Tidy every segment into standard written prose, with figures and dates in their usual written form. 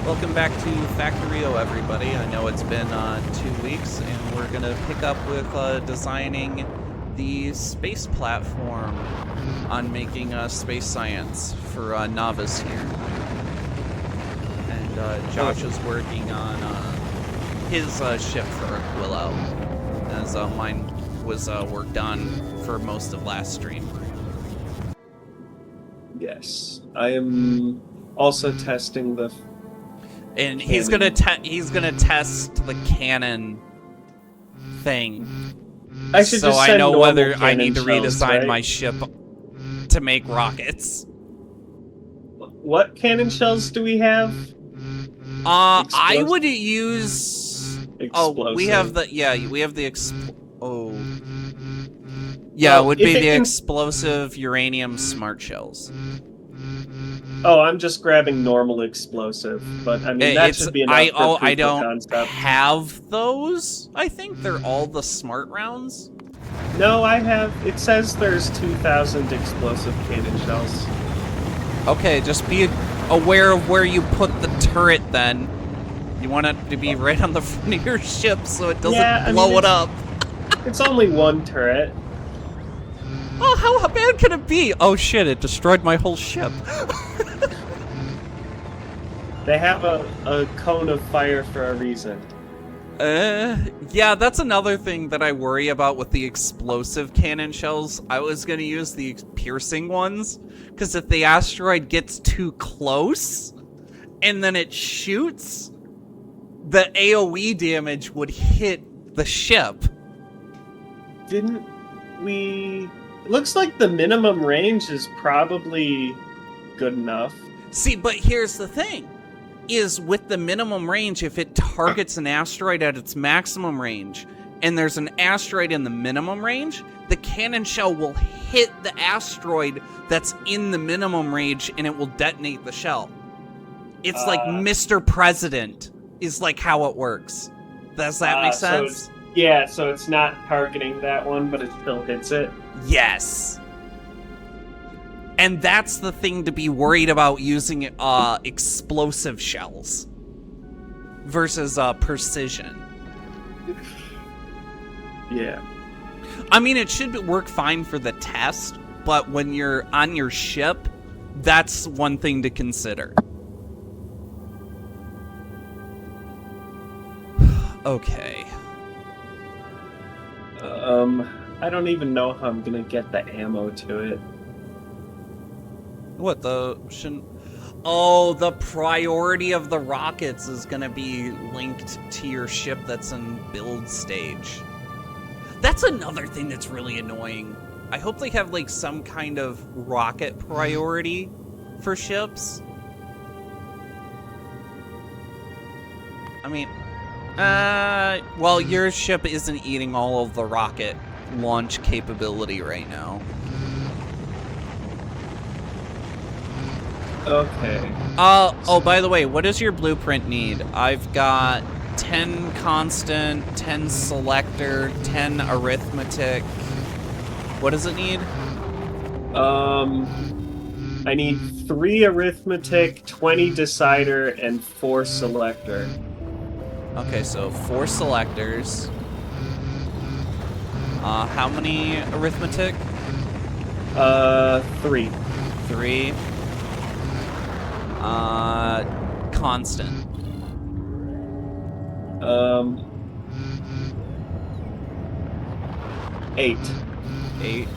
Welcome back to Factorio, everybody. I know it's been 2 weeks, and we're gonna pick up with designing the space platform on making space science for Novice here. And Josh is working on his ship for Willow, as mine was worked on for most of last stream. Yes, I am also testing the. And he's gonna test the cannon thing. I should so just I send know normal whether I need to cannon shells, redesign right? my ship to make rockets. What cannon shells do we have? I would use. Explosive. Oh, we have the Well, it would be the can... explosive uranium smart shells. Oh, I'm just grabbing normal explosive, but I mean that should be enough for proof I of don't concept. have those. I think they're all the smart rounds. No, I have. It says there's 2,000 explosive cannon shells. Okay, just be aware of where you put the turret then. You want it to be right on the front of your ship so it doesn't blow it up. It's only one turret. Oh, how bad can it be? Oh shit, it destroyed my whole ship. They have a cone of fire for a reason. Yeah, that's another thing that I worry about with the explosive cannon shells. I was gonna use the piercing ones, because if the asteroid gets too close, and then it shoots, the AoE damage would hit the ship. Didn't we... It looks like the minimum range is probably good enough. See, but here's the thing. Is with the minimum range, if it targets an asteroid at its maximum range, and there's an asteroid in the minimum range, the cannon shell will hit the asteroid that's in the minimum range, and it will detonate the shell. It's like Mr. President is like how it works. Does that make sense? So it's not targeting that one, but it still hits it? Yes. And that's the thing to be worried about using explosive shells versus precision. Yeah. I mean, it should work fine for the test, but when you're on your ship, that's one thing to consider. Okay. I don't even know how I'm gonna get the ammo to it. What, the priority of the rockets is gonna be linked to your ship that's in build stage. That's another thing that's really annoying. I hope they have, like, some kind of rocket priority for ships. I mean, well, your ship isn't eating all of the rocket launch capability right now. Okay. Oh, by the way, what does your blueprint need? I've got 10 constant, 10 selector, 10 arithmetic. What does it need? I need 3 arithmetic, 20 decider, and 4 selector. Okay, so 4 selectors. How many arithmetic? 3. 3. Constant. 8. 8.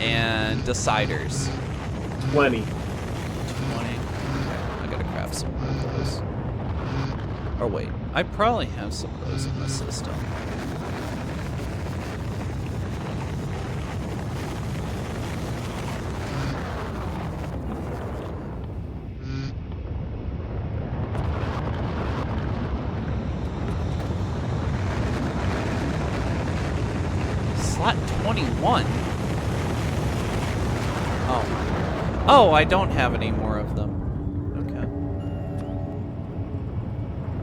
And deciders. 20. 20. Okay, I gotta craft some more of those. Or wait, I probably have some of those in the system. Slot 21? Oh. Oh, I don't have any more of them.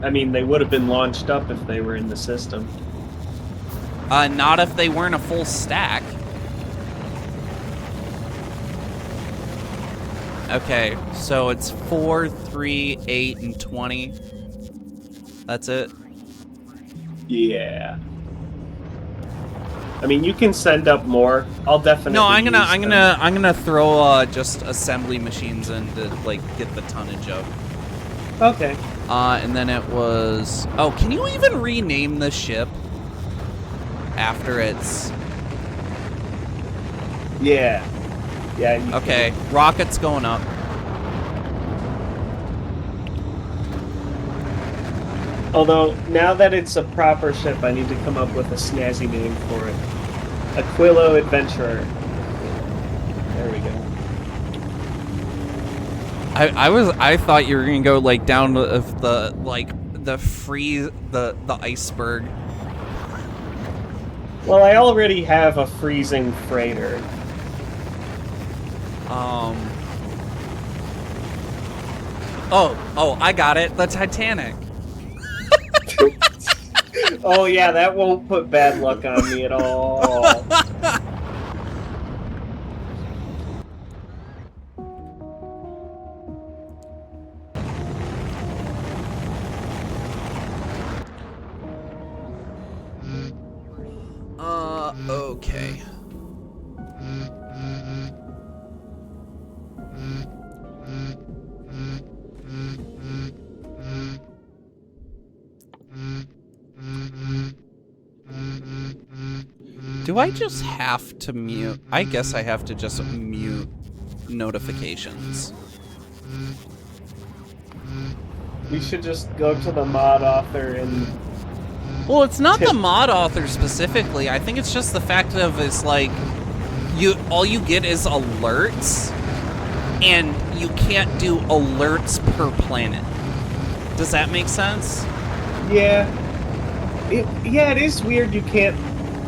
I mean, they would have been launched up if they were in the system. Not if they weren't a full stack. Okay, so it's 4, 3, 8, and 20. That's it. Yeah. I mean, you can send up more. I'll definitely. No, I'm use them. gonna throw just assembly machines in to like get the tonnage up. Okay. And then it was. Oh, can you even rename the ship after it's? Yeah. Yeah. Okay, rocket's going up. Although now that it's a proper ship, I need to come up with a snazzy name for it. Aquilo Adventurer. There we go. I thought you were gonna go like down of the the iceberg. Well, I already have a freezing freighter. Oh, I got it. The Titanic. Oh yeah, that won't put bad luck on me at all. Okay. Do I just have to mute? I guess I have to just mute notifications. We should just go to the mod author and... Well, it's not the mod author specifically. I think it's just the fact of it's like all you get is alerts, and you can't do alerts per planet. Does that make sense? Yeah. It is weird you can't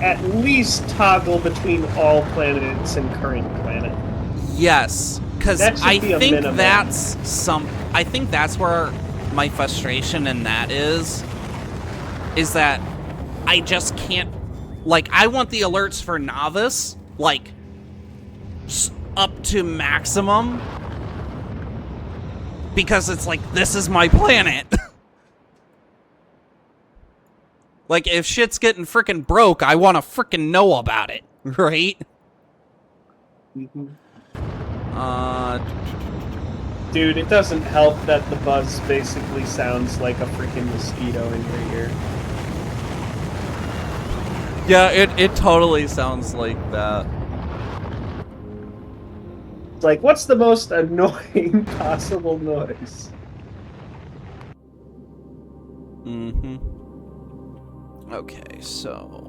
at least toggle between all planets and current planet. Yes, because I think minimum. I think that's where my frustration in that is that I just can't, like, I want the alerts for novice, like, up to maximum, because it's like, this is my planet. Like, if shit's getting frickin' broke, I want to frickin' know about it, right? Mm-hmm. Dude, it doesn't help that the buzz basically sounds like a freaking mosquito in your ear. Yeah, it totally sounds like that. It's like, what's the most annoying possible noise? Mm-hmm. Okay, so...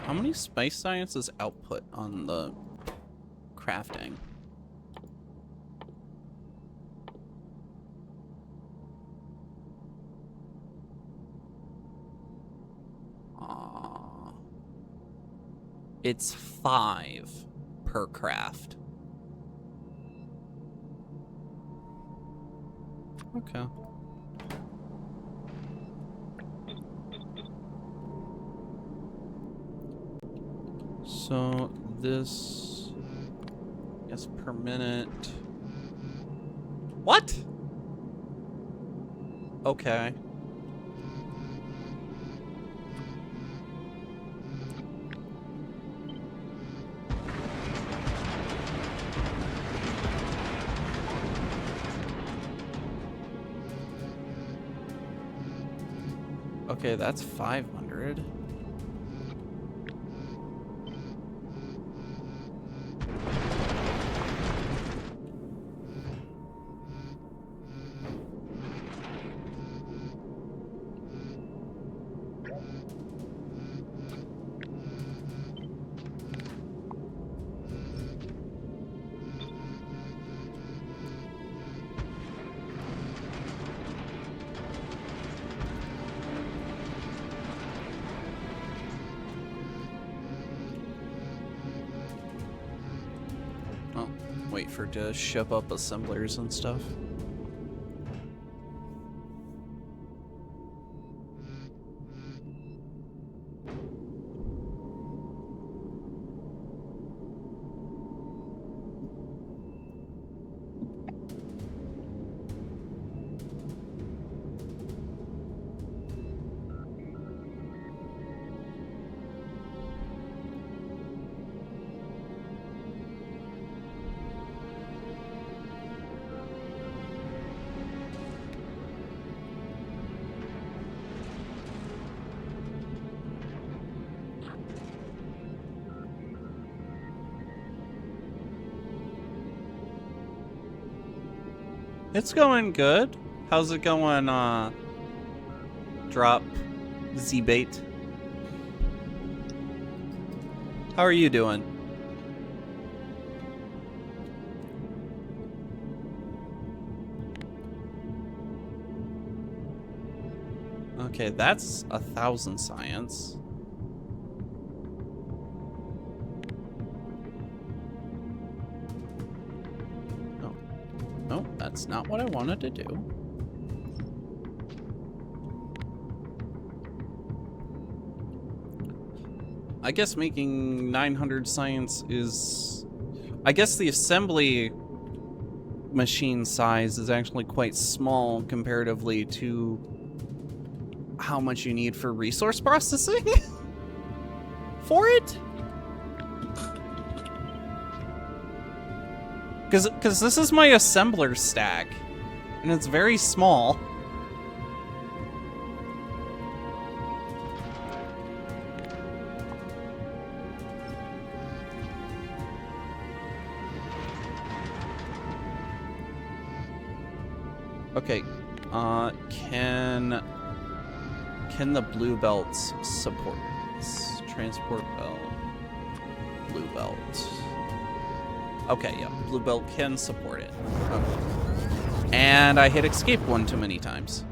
How many spice sciences output on the crafting? It's 5 per craft. Okay. So this, yes, per minute. What? Okay. Okay, that's 500. Wait for it to ship up assemblers and stuff. It's going good. How's it going, Drop Z-Bait? How are you doing? Okay, that's 1,000 science. No, that's not what I wanted to do. I guess making 900 science is... I guess the assembly machine size is actually quite small comparatively to how much you need for resource processing for it. Because this is my assembler stack, and it's very small. Okay, can the blue belts support this? Transport belt, blue belt. Okay, yeah, blue belt can support it. Okay. And I hit escape one too many times.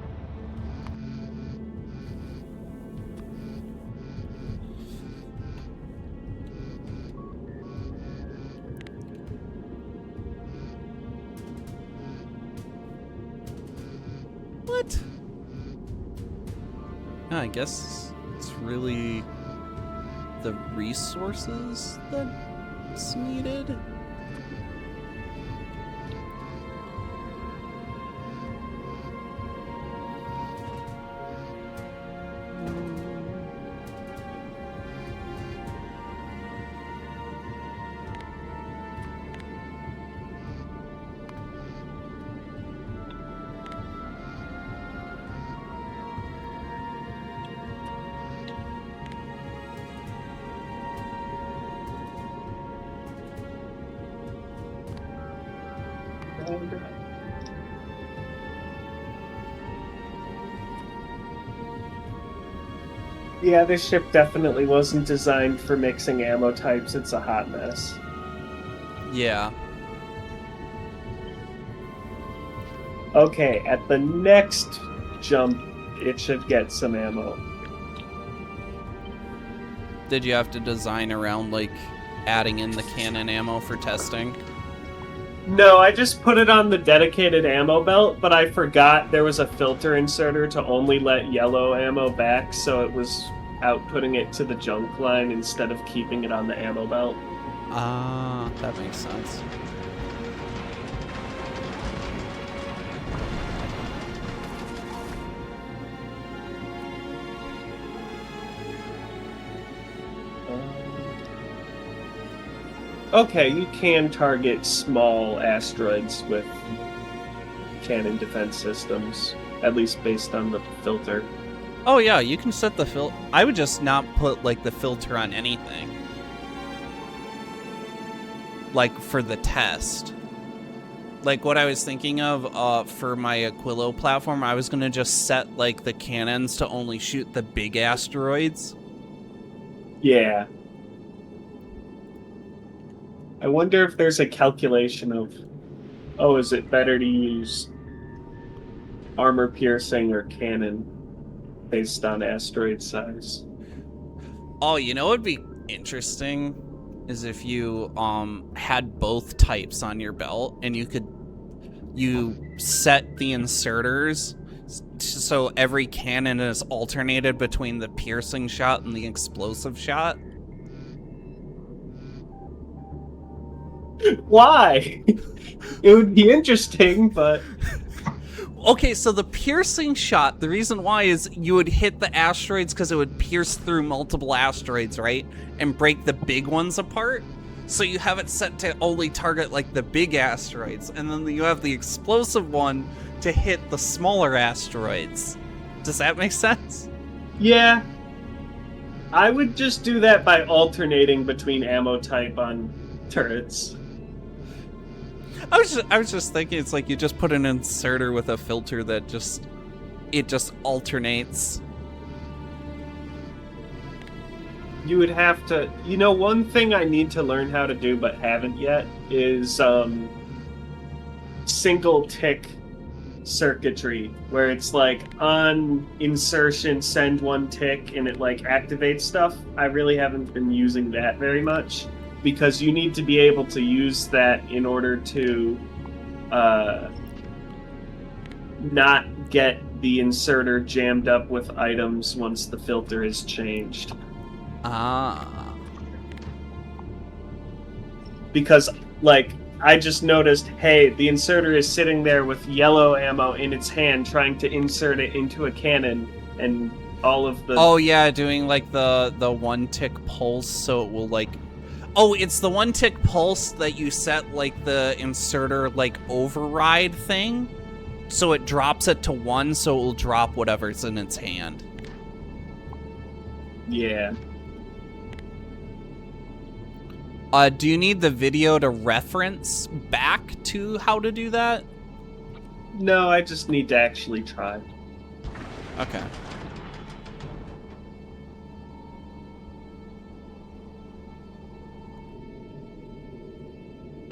What? I guess it's really the resources that's needed. Yeah, this ship definitely wasn't designed for mixing ammo types. It's a hot mess. Yeah. Okay, at the next jump, it should get some ammo. Did you have to design around, like, adding in the cannon ammo for testing? No, I just put it on the dedicated ammo belt, but I forgot there was a filter inserter to only let yellow ammo back, so it was outputting it to the junk line instead of keeping it on the ammo belt. Ah, that makes sense. Okay, you can target small asteroids with cannon defense systems, at least based on the filter. Oh yeah, you can set the I would just not put, like, the filter on anything. Like, for the test. Like, what I was thinking of for my Aquilo platform, I was gonna just set, like, the cannons to only shoot the big asteroids. Yeah. I wonder if there's a calculation of, oh, is it better to use armor piercing or cannon based on asteroid size? Oh, you know what would be interesting? is if you had both types on your belt, and you set the inserters so every cannon is alternated between the piercing shot and the explosive shot. Why? It would be interesting, but... Okay, so the piercing shot, the reason why is you would hit the asteroids because it would pierce through multiple asteroids, right? And break the big ones apart. So you have it set to only target, like, the big asteroids. And then you have the explosive one to hit the smaller asteroids. Does that make sense? Yeah. I would just do that by alternating between ammo type on turrets. I was just thinking, it's like you just put an inserter with a filter that it just alternates. You would have to... You know, one thing I need to learn how to do but haven't yet is single tick circuitry, where it's like on insertion, send one tick, and it like activates stuff. I really haven't been using that very much, because you need to be able to use that in order to not get the inserter jammed up with items once the filter is changed. Ah. Because, like, I just noticed, hey, the inserter is sitting there with yellow ammo in its hand trying to insert it into a cannon, and all of the... Oh, yeah, doing, like, the one-tick pulse, so it will, like... Oh, it's the one-tick pulse that you set, like, the inserter, like, override thing, so it drops it to 1, so it will drop whatever's in its hand. Yeah. Do you need the video to reference back to how to do that? No, I just need to actually try. Okay.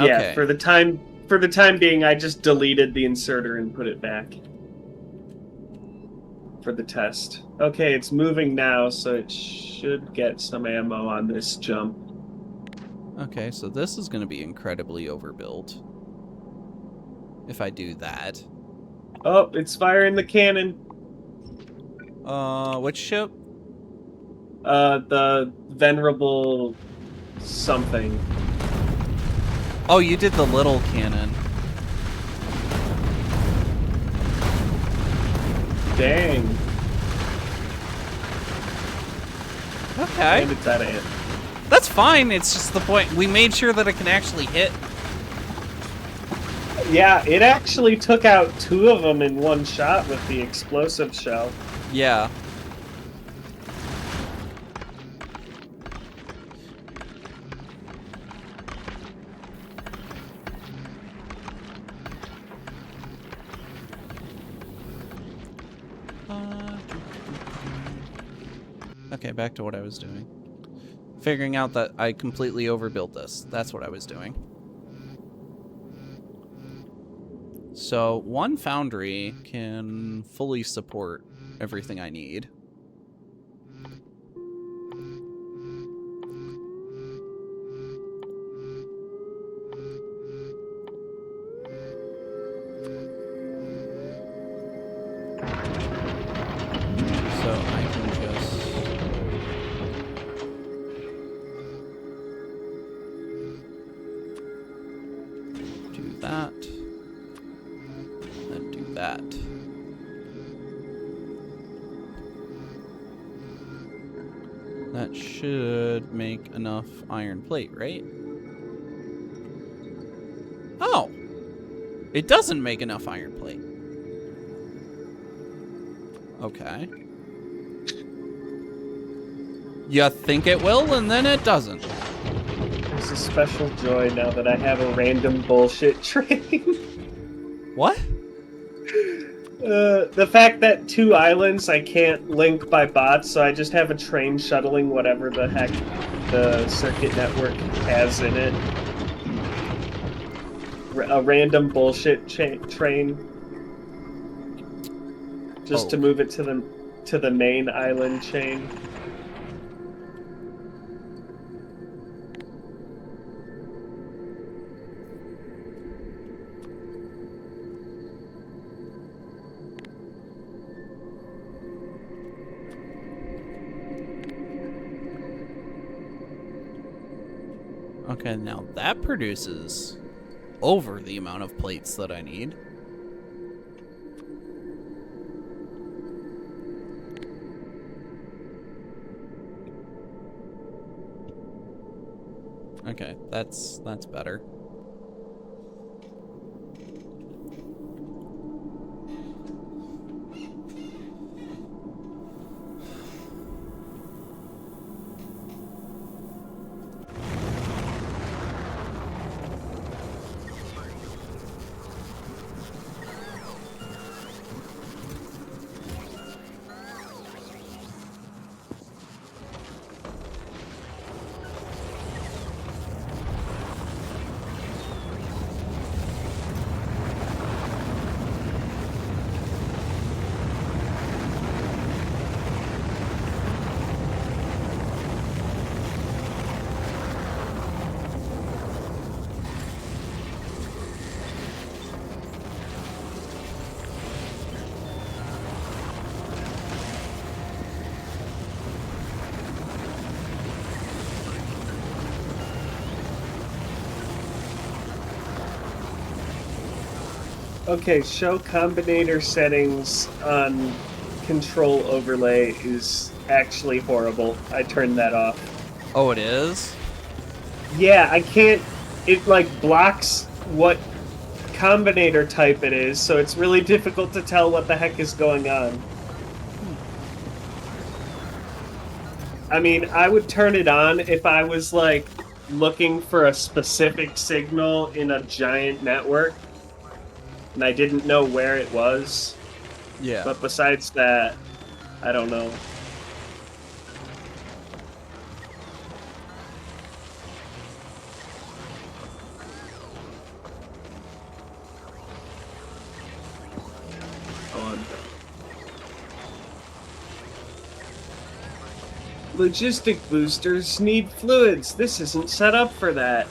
Yeah, Okay. for the time being, I just deleted the inserter and put it back for the test. Okay, it's moving now, so it should get some ammo on this jump. Okay, so this is going to be incredibly overbuilt. If I do that. Oh, it's firing the cannon. Which ship? The venerable something. Oh, you did the little cannon. Dang. Okay. And it's out of hand. That's fine, it's just the point. We made sure that it can actually hit. Yeah, it actually took out 2 of them in one shot with the explosive shell. Yeah. Okay, back to what I was doing. Figuring out that I completely overbuilt this. That's what I was doing. So, one foundry can fully support everything I need. So I can just... do that. Then do that. That should make enough iron plate, right? Oh! It doesn't make enough iron plate. Okay. You think it will, and then it doesn't. There's a special joy now that I have a random bullshit train. What? The fact that 2 islands I can't link by bots, so I just have a train shuttling whatever the heck the circuit network has in it. A random bullshit train. Just to move it to the main island chain. Okay, now that produces over the amount of plates that I need. Okay, that's better. Okay, show combinator settings on control overlay is actually horrible. I turned that off. Oh, it is? Yeah, I can't. It like blocks what combinator type it is, so it's really difficult to tell what the heck is going on. I mean, I would turn it on if I was like looking for a specific signal in a giant network and I didn't know where it was. Yeah. But besides that, I don't know. Logistic boosters need fluids. This isn't set up for that.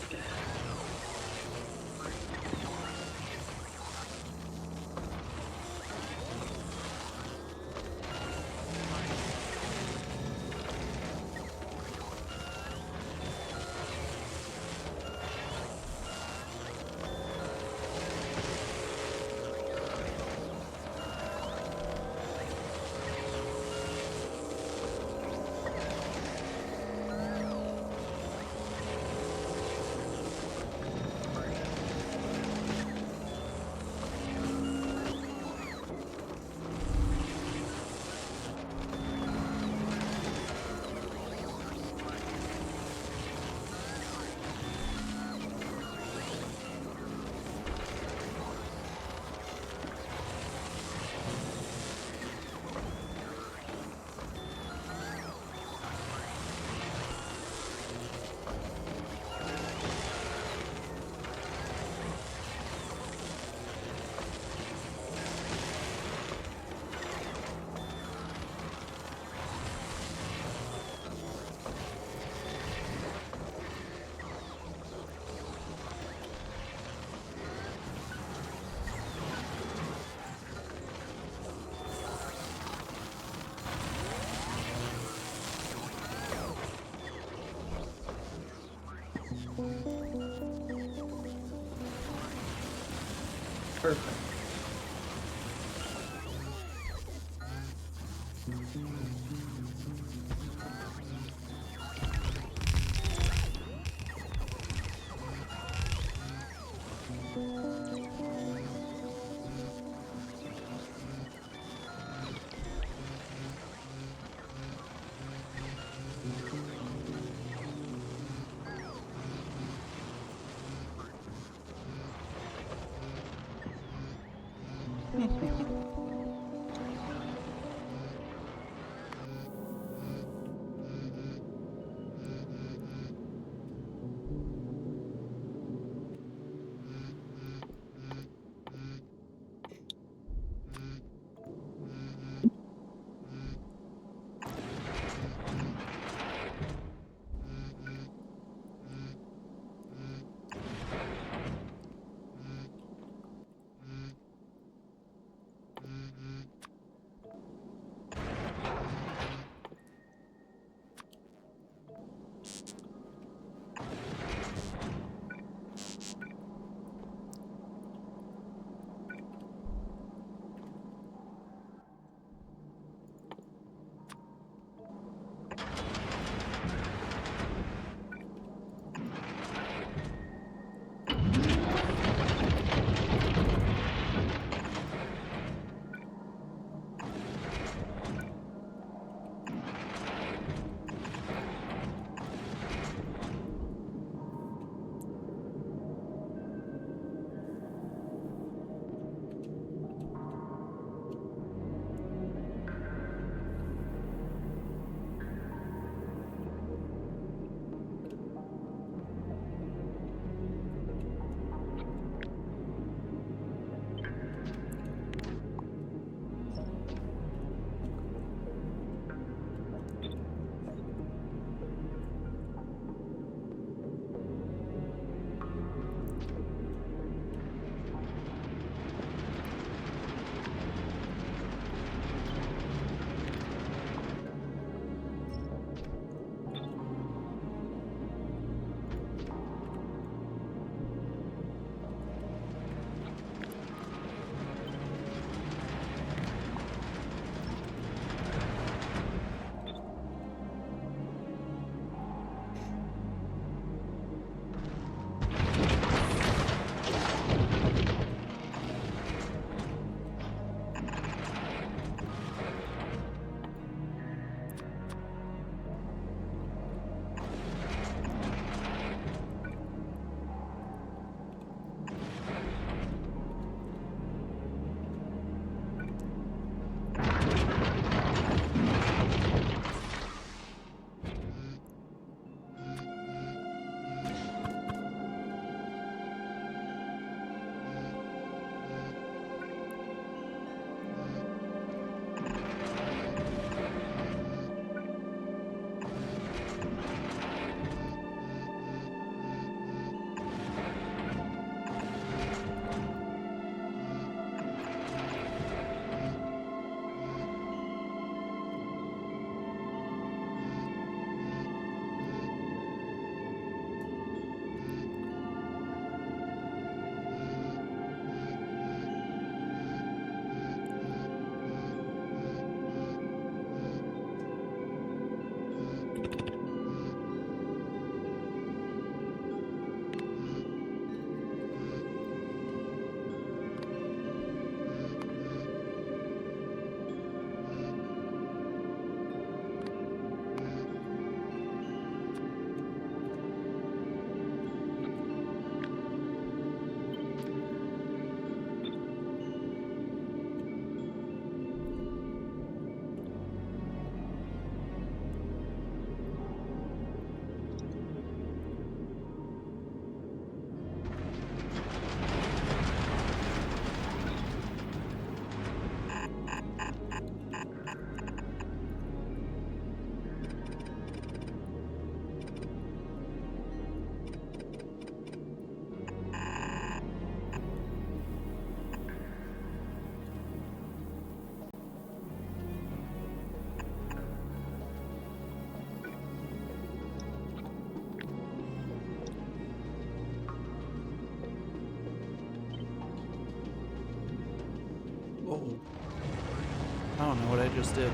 Perfect. just did.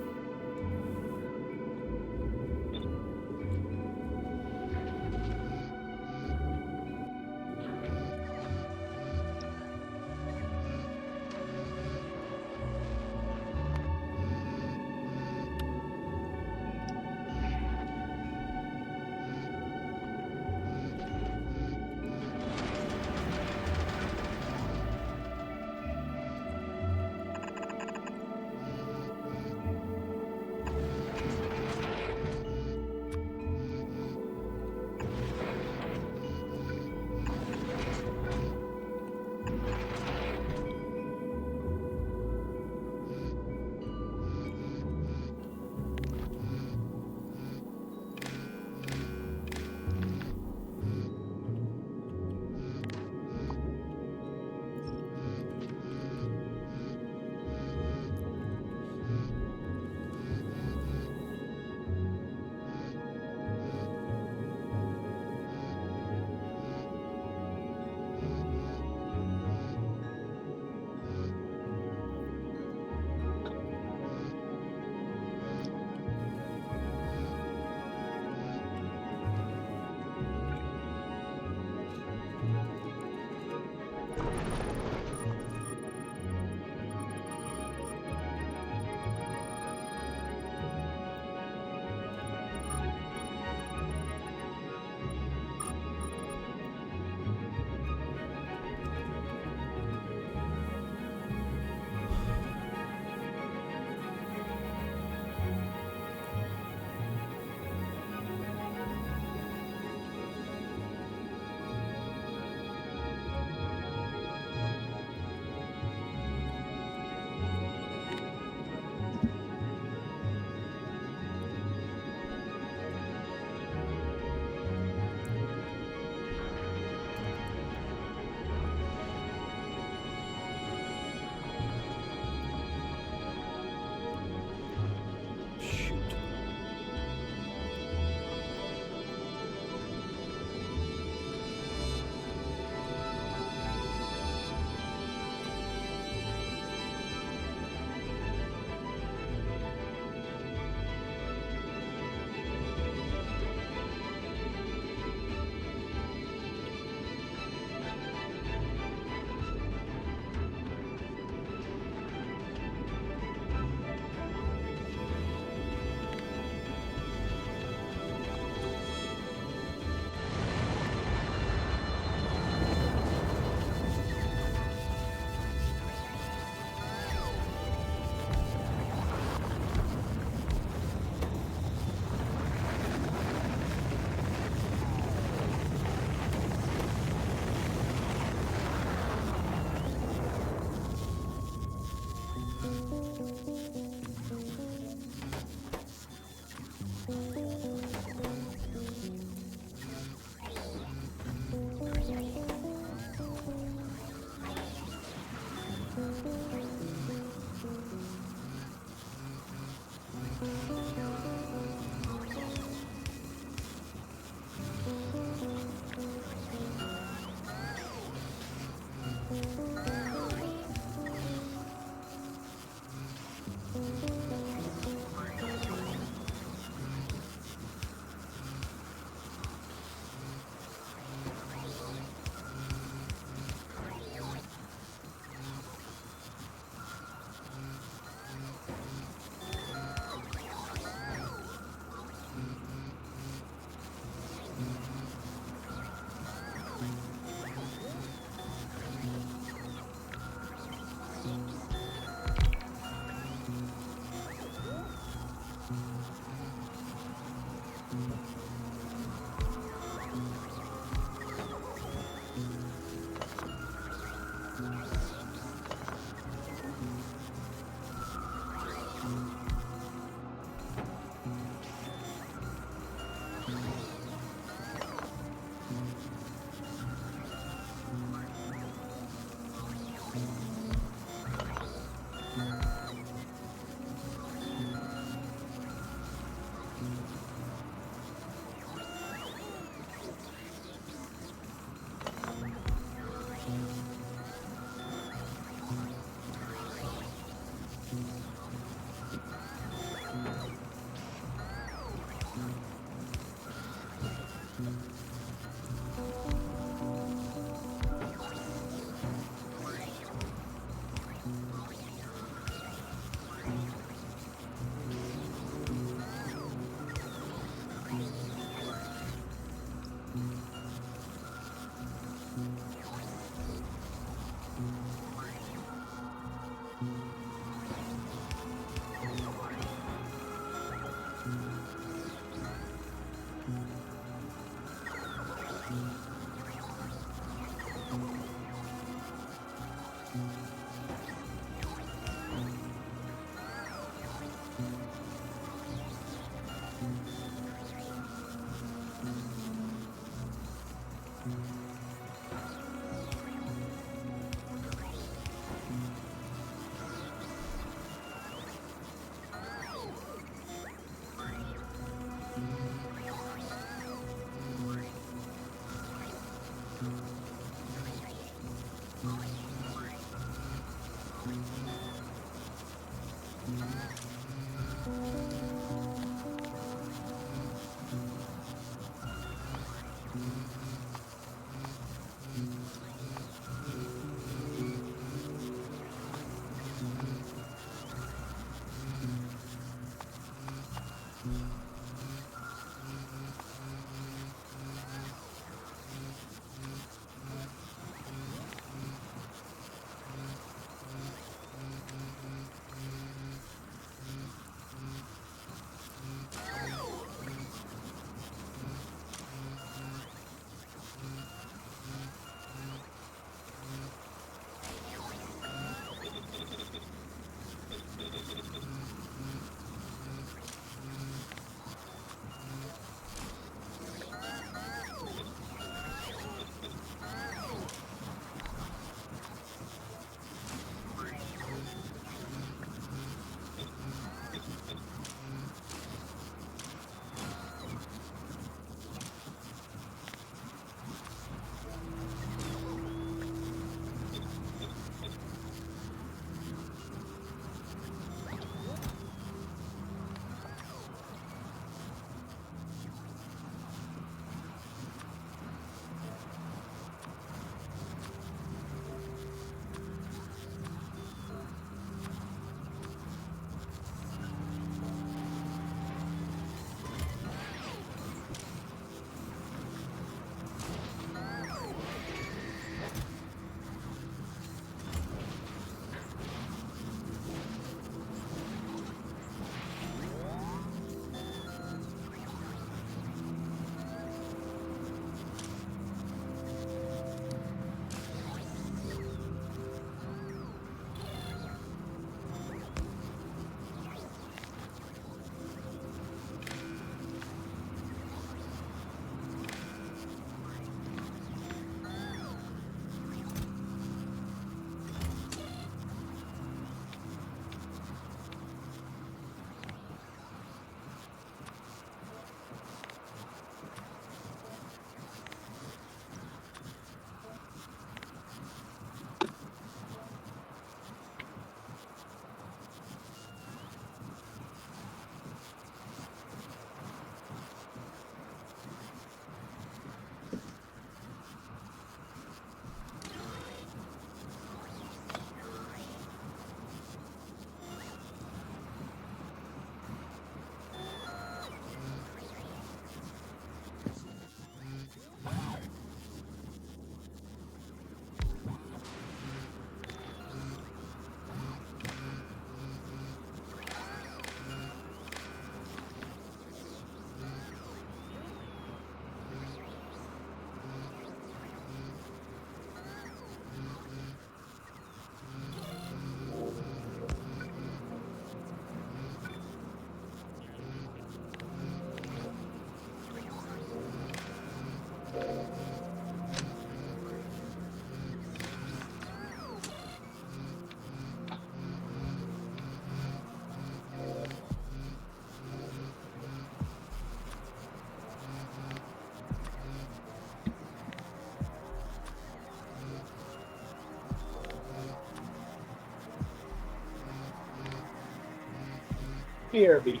BRB.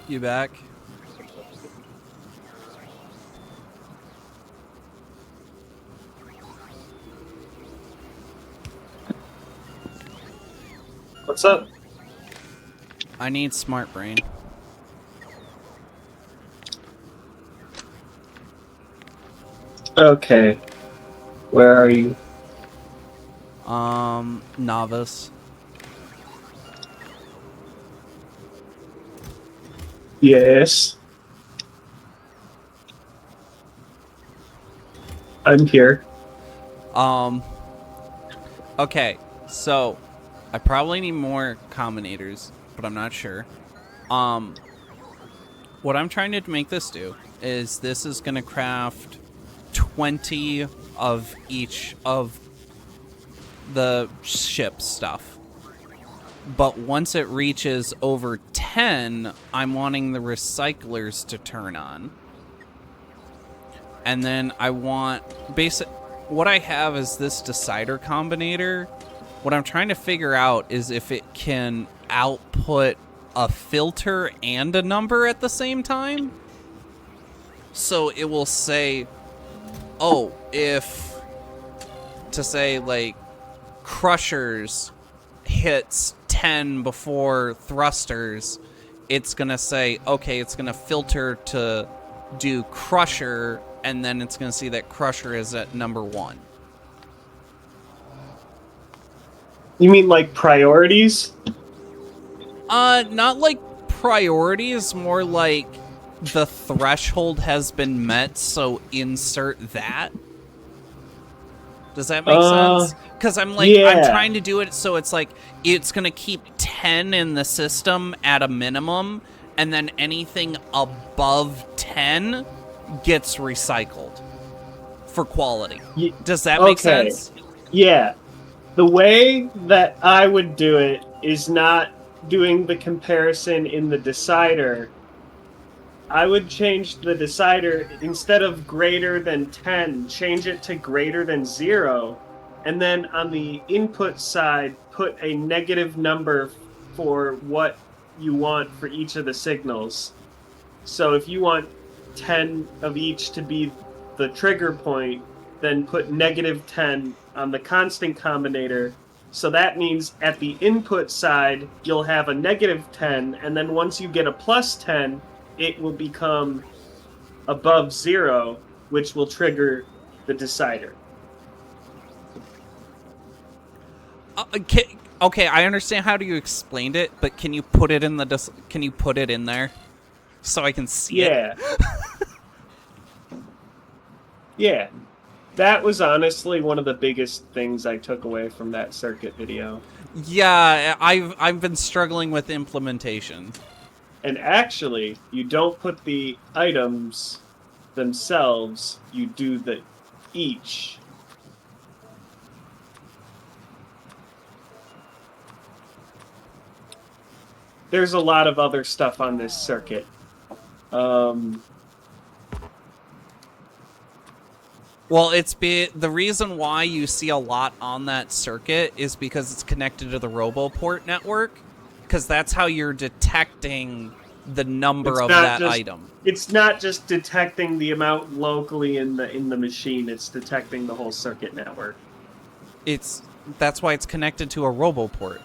You back? What's up? I need smart brain. Okay. Where are you? Novice. Yes. I'm here. Okay, so I probably need more combinators, but I'm not sure. What I'm trying to make this do is this is gonna craft 20 of each of the ship stuff. But once it reaches over 10, I'm wanting the recyclers to turn on. And then I want what I have is this decider combinator. What I'm trying to figure out is if it can output a filter and a number at the same time. So it will say oh, if, to say, like, crushers hits 10 before thrusters, it's going to say, okay, it's going to filter to do crusher, and then it's going to see that crusher is at number 1. You mean like priorities? Not like priorities, more like the threshold has been met, so insert that. Does that make sense? Because I'm like, yeah. I'm trying to do it so it's like, it's going to keep 10 in the system at a minimum, and then anything above 10 gets recycled for quality. Does that make sense? Yeah. The way that I would do it is not doing the comparison in the decider. I would change the decider, instead of greater than 10, change it to greater than 0. And then on the input side, put a negative number for what you want for each of the signals. So if you want 10 of each to be the trigger point, then put negative 10 on the constant combinator. So that means at the input side, you'll have a negative 10, and then once you get a plus 10, it will become above 0, which will trigger the decider. Okay, I understand how you explained it, but can you put it in the can you put it in there so I can see it? Yeah. That was honestly one of the biggest things I took away from that circuit video. Yeah, I've been struggling with implementation. And actually, you don't put the items themselves, you do the each. There's a lot of other stuff on this circuit. Well, the reason why you see a lot on that circuit is because it's connected to the RoboPort network, because that's how you're detecting the number of that item. It's not just detecting the amount locally in the machine, it's detecting the whole circuit network. That's why it's connected to a RoboPort.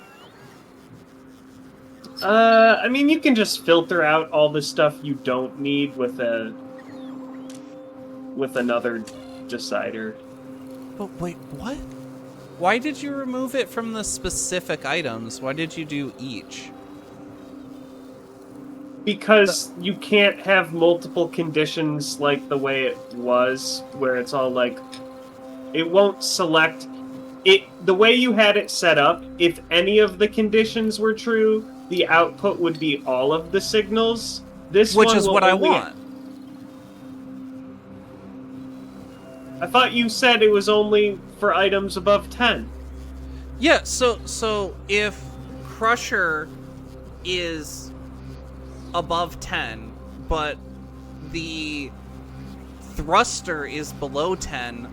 I mean, you can just filter out all the stuff you don't need with another decider. But wait, what? Why did you remove it from the specific items? Why did you do each? Because you can't have multiple conditions like the way it was, where it's all like, it won't select it. The way you had it set up, if any of the conditions were true, the output would be all of the signals. Which is what I want. I thought you said it was only for items above 10. Yeah, so if Crusher is above 10, but the thruster is below 10,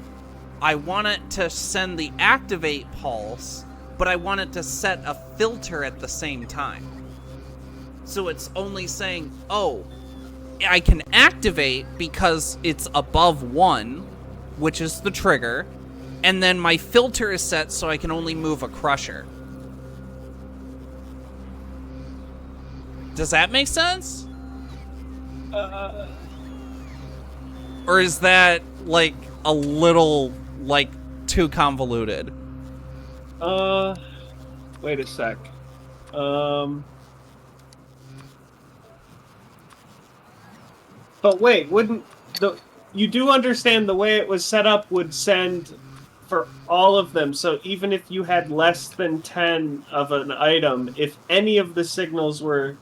I want it to send the activate pulse, but I want it to set a filter at the same time. So it's only saying, oh, I can activate because it's above 1, which is the trigger, and then my filter is set so I can only move a crusher. Does that make sense? Or is that, like, a little, like, too convoluted? Wait a sec. But wait, you do understand the way it was set up would send for all of them, so even if you had less than 10 of an item, if any of the signals were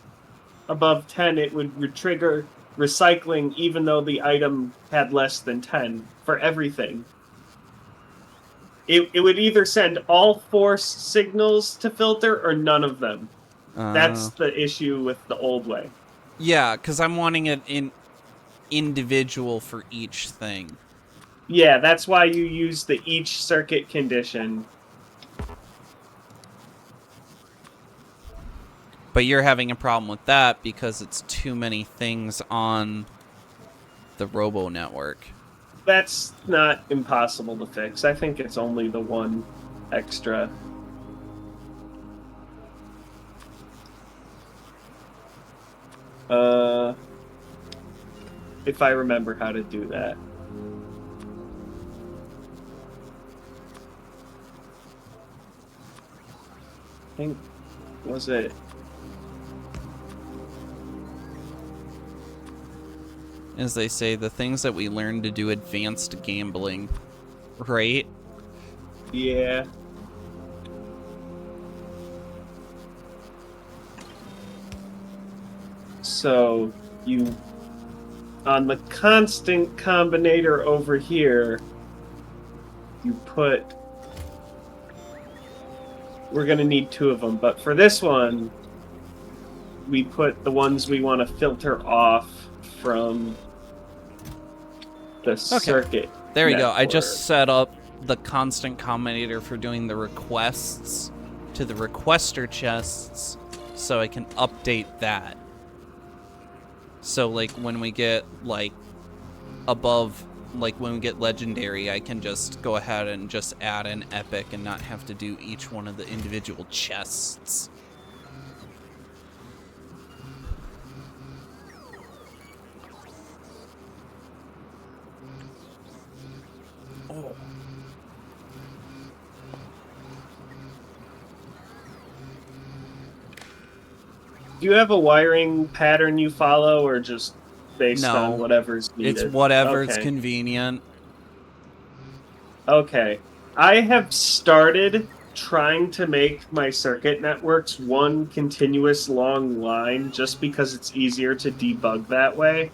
above 10, it would trigger recycling even though the item had less than 10 for everything. It would either send all 4 signals to filter or none of them. That's the issue with the old way. Yeah, because I'm wanting it in individual for each thing. Yeah, that's why you use the each circuit condition. But you're having a problem with that because it's too many things on the Robo network. That's not impossible to fix. I think it's only the one extra. If I remember how to do that. I think, was it? As they say, the things that we learn to do advanced gambling, right? Yeah. So, you... On the constant combinator over here, you put... We're going to need 2 of them, but for this one, we put the ones we want to filter off from the circuit. There you go. I network. just set up the constant combinator for doing the requests to the requester chests so I can update that. So, like, when we get, like, above, like, when we get legendary, I can just go ahead and just add an epic and not have to do each one of the individual chests. Oh. Do you have a wiring pattern you follow, or just based on whatever's needed? It's whatever's convenient. Okay. I have started trying to make my circuit networks one continuous long line just because it's easier to debug that way.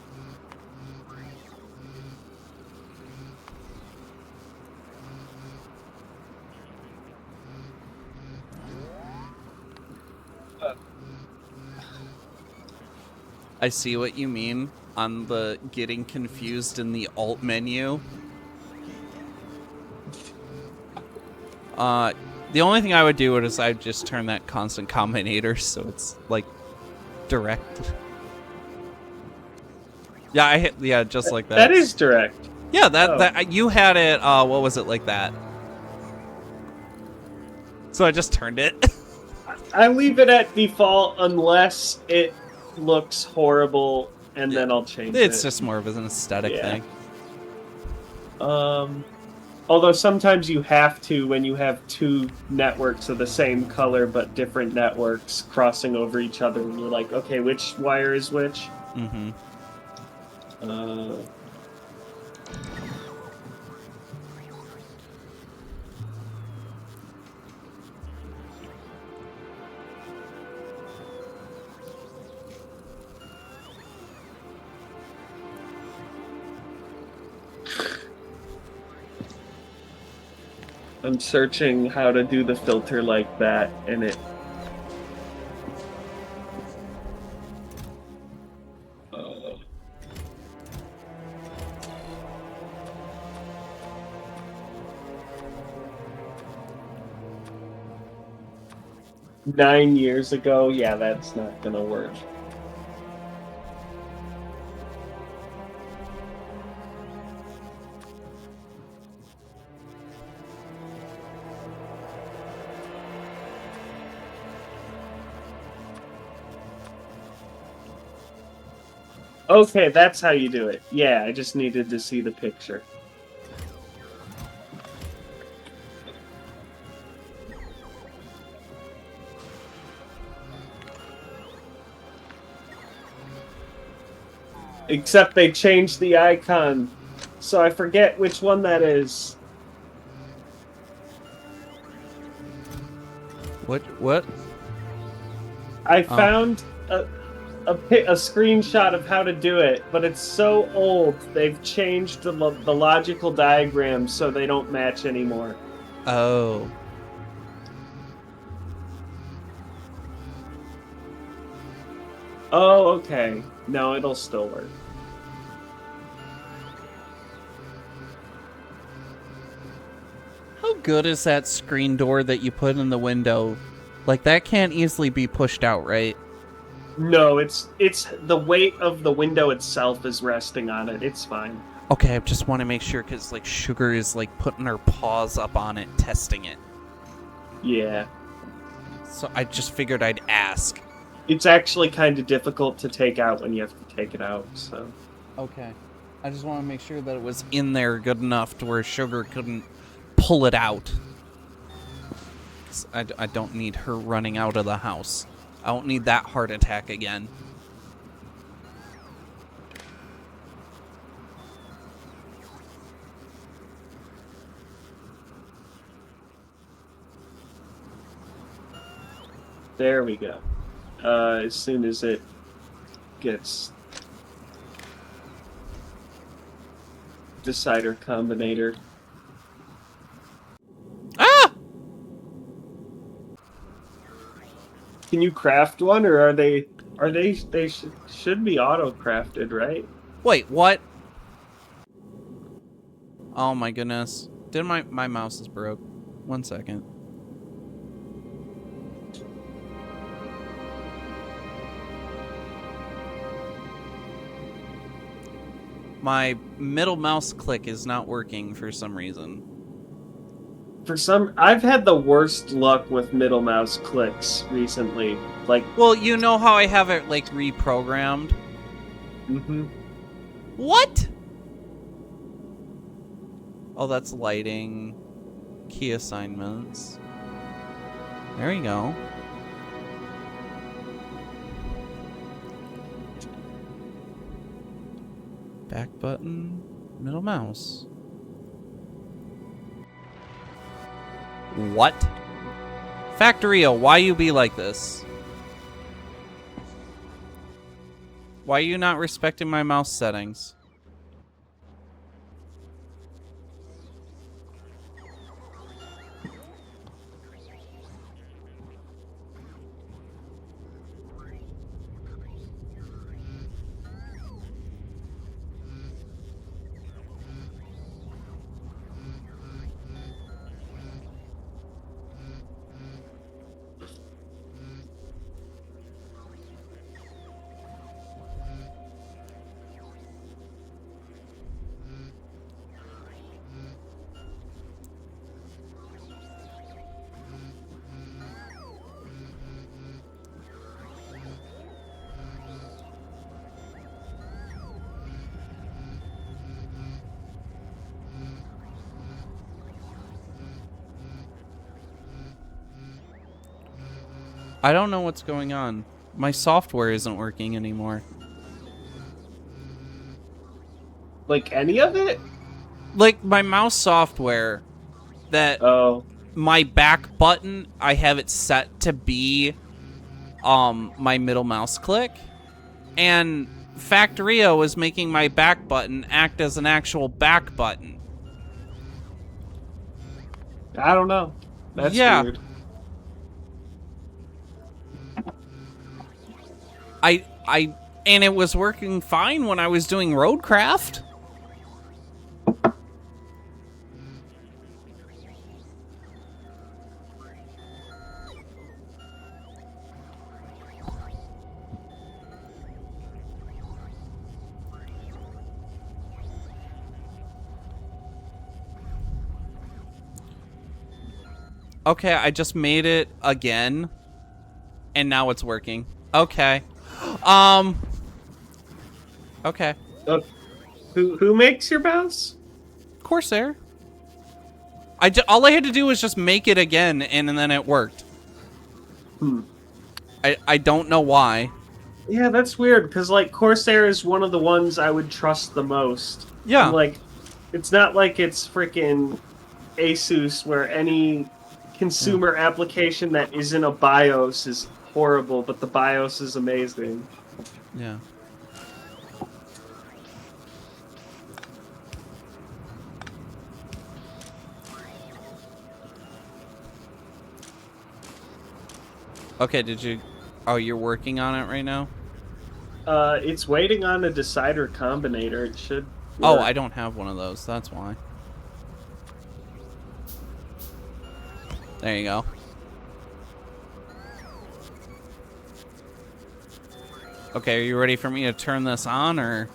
I see what you mean on the getting confused in the alt menu. The only thing I would do is I'd just turn that constant combinator so it's like direct. Yeah, just like that. That is direct. Yeah, that you had it. What was it like that? So I just turned it. I leave it at default unless it looks horrible, and then I'll change it. It's just more of an aesthetic thing. Although sometimes you have to when you have 2 networks of the same color but different networks crossing over each other, and you're like, okay, which wire is which? Mm-hmm. I'm searching how to do the filter like that, and it... Nine years ago, yeah, that's not gonna work. Okay, that's how you do it. Yeah, I just needed to see the picture. Except they changed the icon, so I forget which one that is. What? I found a screenshot of how to do it, but it's so old, they've changed the logical diagrams so they don't match anymore. Oh. Oh, okay. No, it'll still work. How good is that screen door that you put in the window? Like, that can't easily be pushed out, right? No, it's the weight of the window itself is resting on it. It's fine. Okay, I just want to make sure because like Sugar is like putting her paws up on it, testing it. Yeah. So I just figured I'd ask. It's actually kind of difficult to take out when you have to take it out, so. Okay. I just want to make sure that it was in there good enough to where Sugar couldn't pull it out. 'Cause I don't need her running out of the house. I don't need that heart attack again. There we go. As soon as it gets decider combinator. Ah! Can you craft one, or are they should be auto crafted, right? Wait, what? Oh my goodness. Did my mouse is broke. 1 second. My middle mouse click is not working for some reason. I've had the worst luck with middle mouse clicks recently. Like, Well, you know how I have it like reprogrammed? What? Oh, that's lighting. Key assignments. There you go. Back button, middle mouse. What? Factorio, why you be like this? Why are you not respecting my mouse settings? I don't know what's going on. My software isn't working anymore. like any of it? Like my mouse software that Oh, my back button, I have it set to be my middle mouse click, and Factorio is making my back button act as an actual back button. I don't know. That's weird. And it was working fine when I was doing roadcraft. Okay, I just made it again, and now it's working. Okay. Okay. Who makes your mouse? Corsair. All I had to do was just make it again, and then it worked. I don't know why. Yeah, that's weird, because, like, Corsair is one of the ones I would trust the most. Yeah. And, like, it's not like it's freaking Asus, where any consumer application that isn't a BIOS is horrible, but the BIOS is amazing. Yeah. Okay, did you... Oh, you're working on it right now? It's waiting on a decider combinator. It should work. Oh, I don't have one of those. That's why. There you go. Okay, are you ready for me to turn this on, or...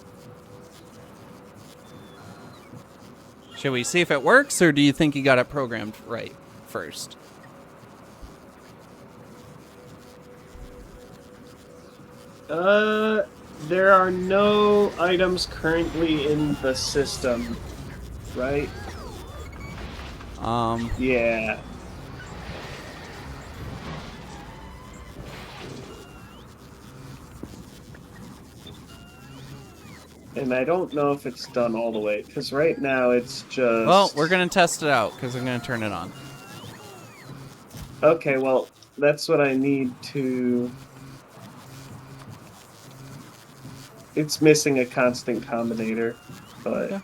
Should we see if it works, or do you think you got it programmed right first? There are no items currently in the system, right? Yeah. And I don't know if it's done all the way, because right now it's just... Well, we're going to test it out, because I'm going to turn it on. Okay, well, that's what I need to... It's missing a constant combinator, but...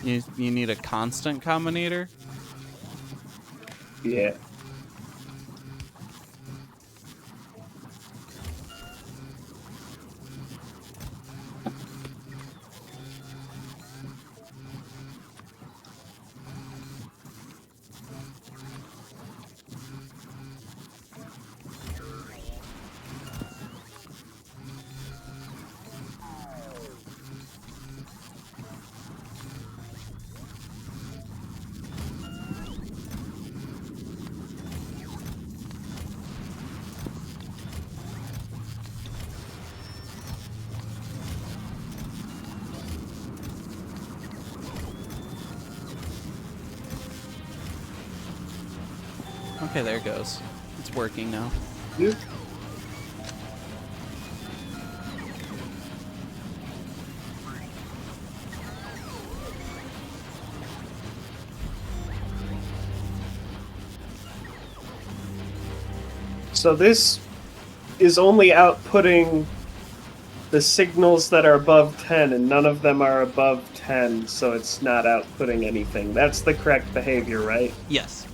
Yeah. You need a constant combinator? Yeah. Okay, there it goes. It's working now. Yep. So this is only outputting the signals that are above 10, and none of them are above 10, so it's not outputting anything. That's the correct behavior, right? Yes.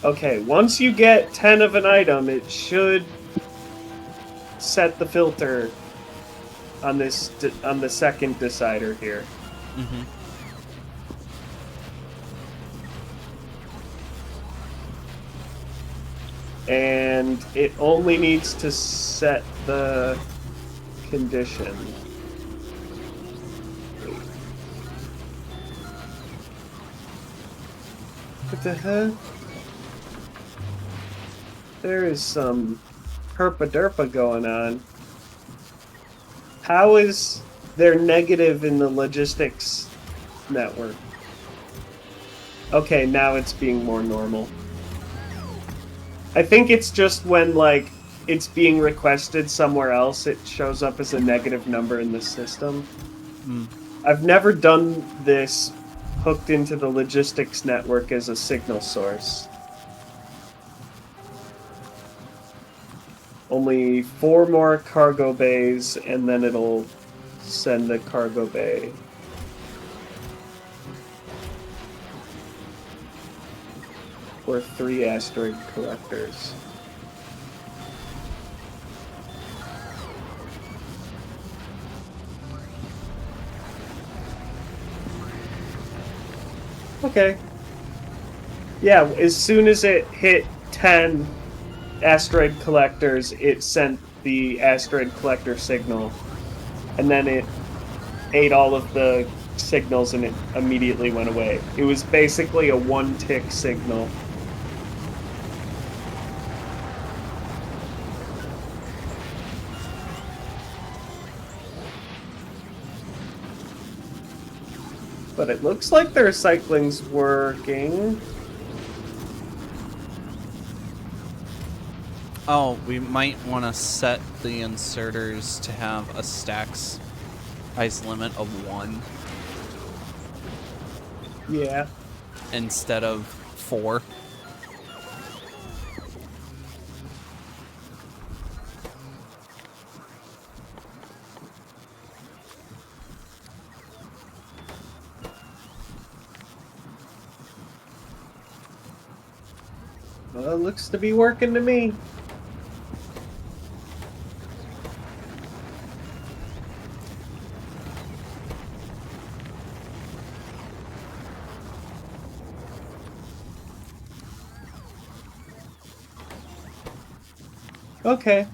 Okay, once you get 10 of an item, it should set the filter on this on the second decider here. Mm-hmm. And it only needs to set the condition. What the heck? There is some herpa-derpa going on. How is there negative in the logistics network? Okay, now it's being more normal. I think it's just when, like, it's being requested somewhere else, it shows up as a negative number in the system. Mm. I've never done this hooked into the logistics network as a signal source. Only 4 more cargo bays, and then it'll send a cargo bay. Or 3 asteroid collectors. Okay. Yeah, as soon as it hit 10 asteroid collectors, it sent the asteroid collector signal. And then it ate all of the signals and it immediately went away. It was basically a 1-tick signal. But it looks like the recycling's working. Oh, we might want to set the inserters to have a stacks size limit of 1 Yeah. instead of 4. Well, it looks to be working to me. Okay.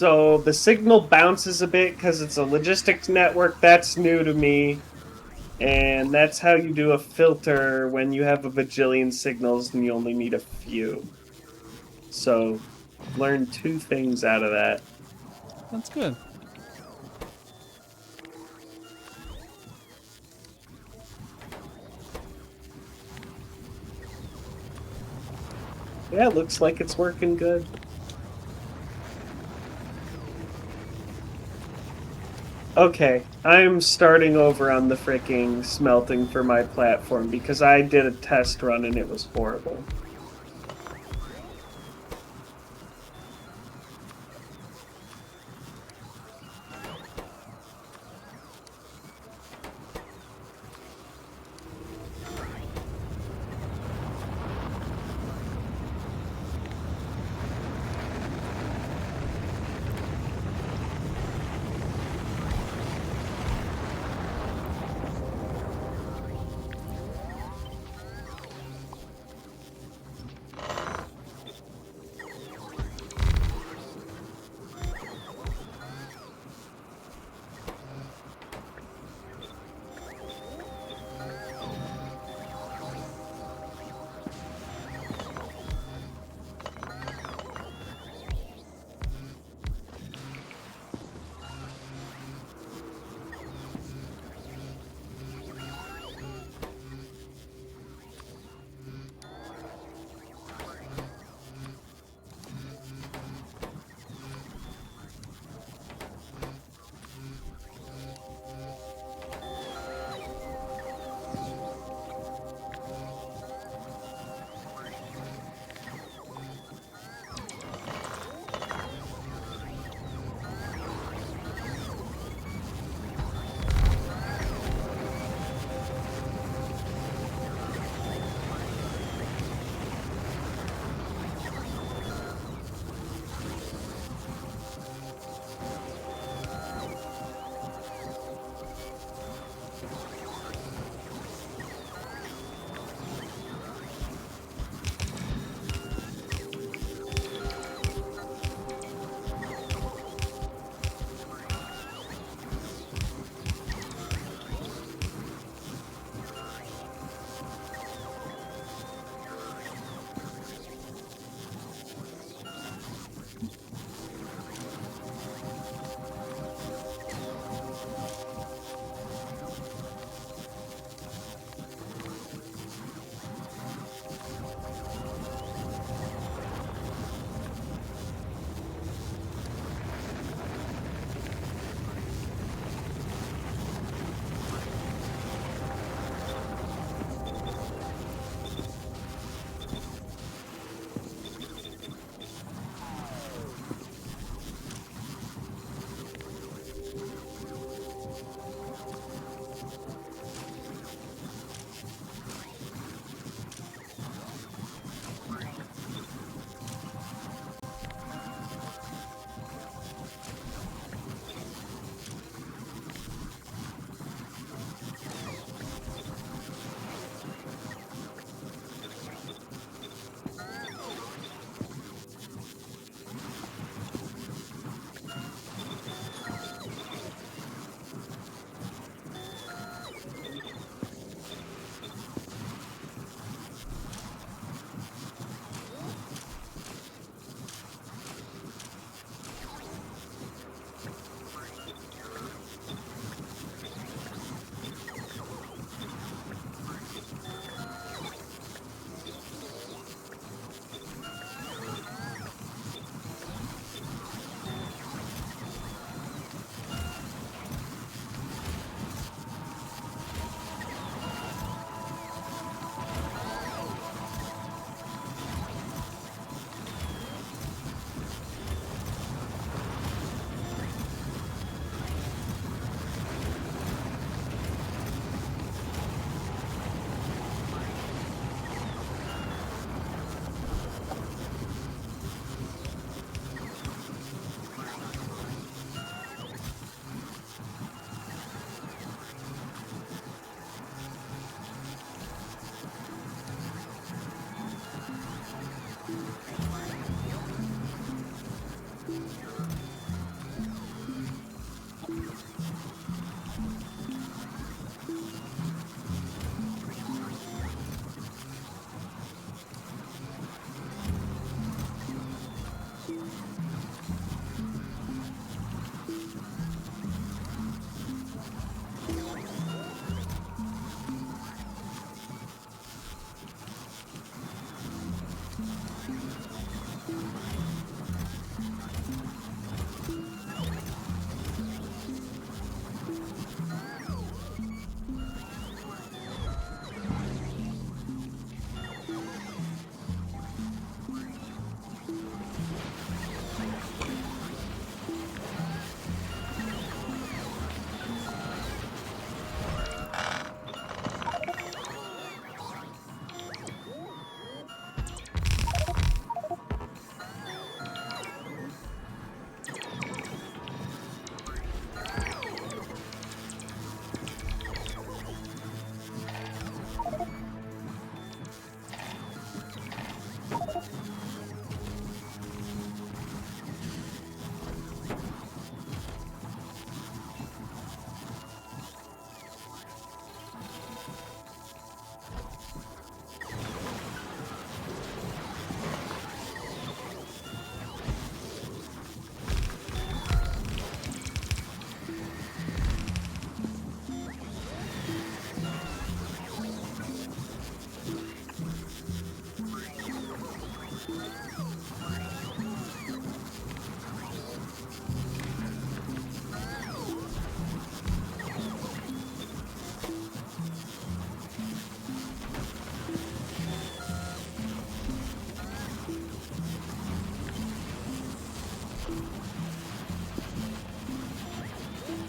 So the signal bounces a bit because it's a logistics network. That's new to me. And that's how you do a filter when you have a bajillion signals and you only need a few. So, learned 2 things out of that. That's good. Yeah, it looks like it's working good. Okay, I'm starting over on the freaking smelting for my platform because I did a test run and it was horrible.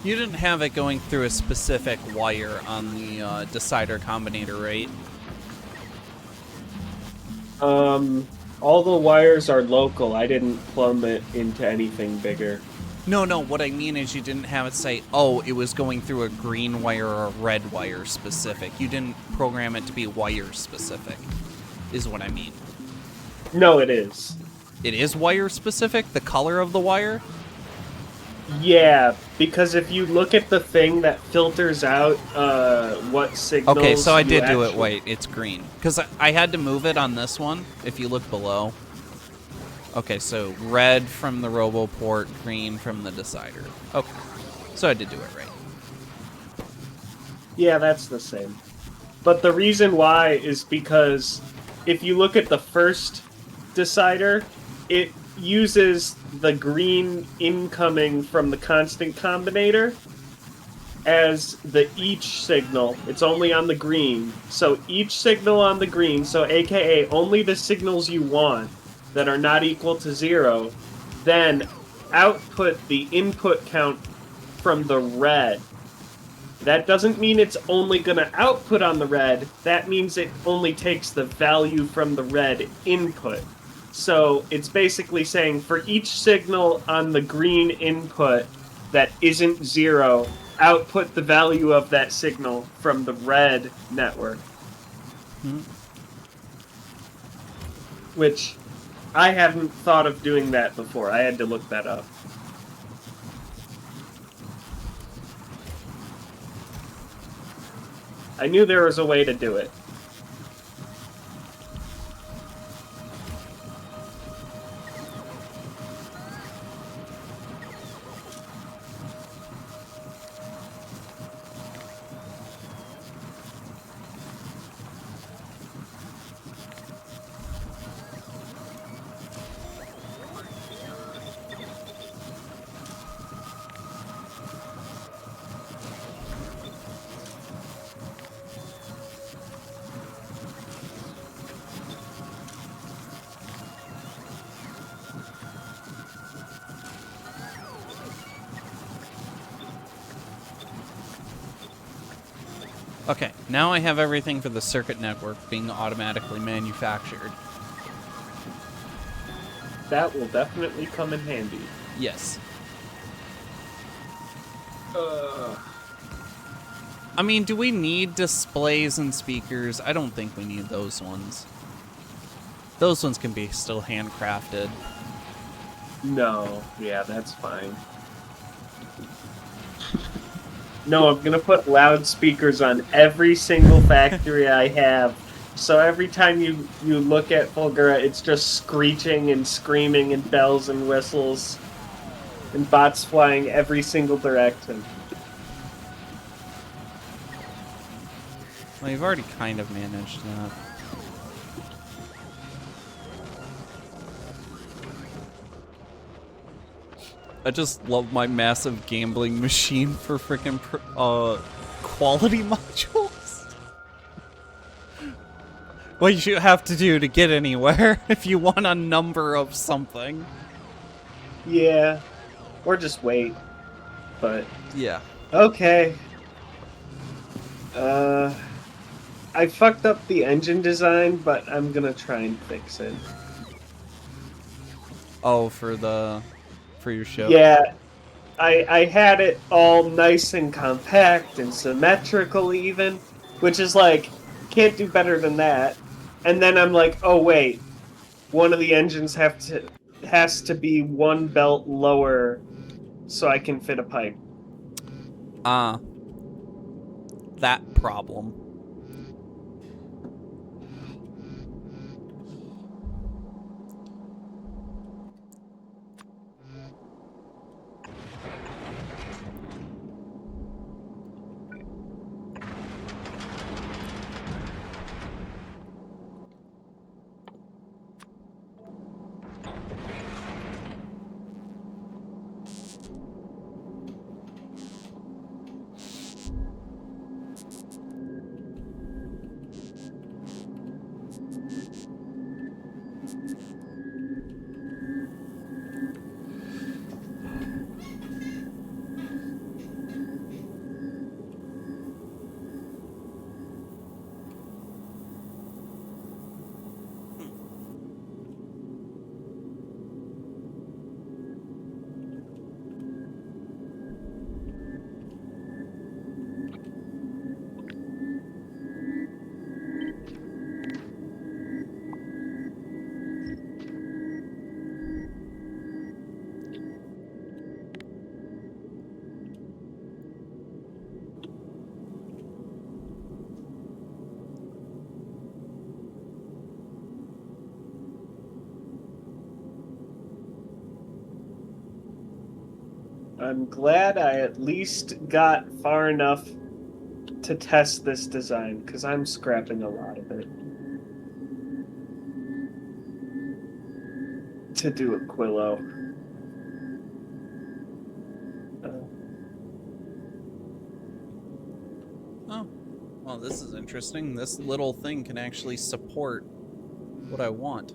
You didn't have it going through a specific wire on the decider combinator, right? All the wires are local. I didn't plumb it into anything bigger. No, what I mean is you didn't have it say, oh, it was going through a green wire or a red wire specific. You didn't program it to be wire specific, is what I mean. No, it is. It is wire specific? The color of the wire? Yeah, because if you look at the thing that filters out what signals... Okay, so I did do it actually... white. It's green. Because I had to move it on this one, if you look below. Okay, so red from the robo port, green from the decider. Okay, so I did do it right. Yeah, that's the same. But the reason why is because if you look at the first decider, it uses the green incoming from the constant combinator as the each signal. It's only on the green. So each signal on the green, so aka only the signals you want that are not equal to 0, then output the input count from the red. That doesn't mean it's only going to output on the red. That means it only takes the value from the red input. So it's basically saying for each signal on the green input that isn't 0, output the value of that signal from the red network. Which I hadn't thought of doing that before. I had to look that up. I knew there was a way to do it. Okay, now I have everything for the circuit network being automatically manufactured. That will definitely come in handy. Yes. I mean, do we need displays and speakers? I don't think we need those ones. Those ones can be still handcrafted. No, yeah, that's fine. No, I'm gonna put loudspeakers on every single factory I have. So every time you look at Fulgura, it's just screeching and screaming and bells and whistles. And bots flying every single direction. Well, you've already kind of managed that. I just love my massive gambling machine for frickin' quality modules. What you have to do to get anywhere if you want a number of something. Yeah. Or just wait. But... yeah. Okay. I fucked up the engine design, but I'm gonna try and fix it. Oh, for your show? Yeah. I had it all nice and compact and symmetrical even, which is like, can't do better than that. And then I'm like, oh wait, one of the engines has to be one belt lower so I can fit a pipe. That problem. I'm glad I at least got far enough to test this design, because I'm scrapping a lot of it to do a Quillo. Oh, well, this is interesting. This little thing can actually support what I want.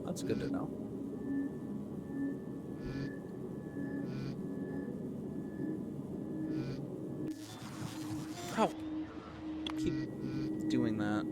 That's good to know. Oh, keep doing that.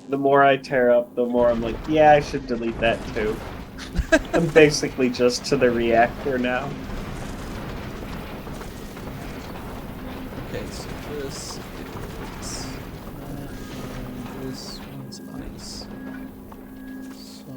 The more I tear up, the more I'm like, yeah, I should delete that too. I'm basically just to the reactor now. Okay, so this is that, and this one's ice. So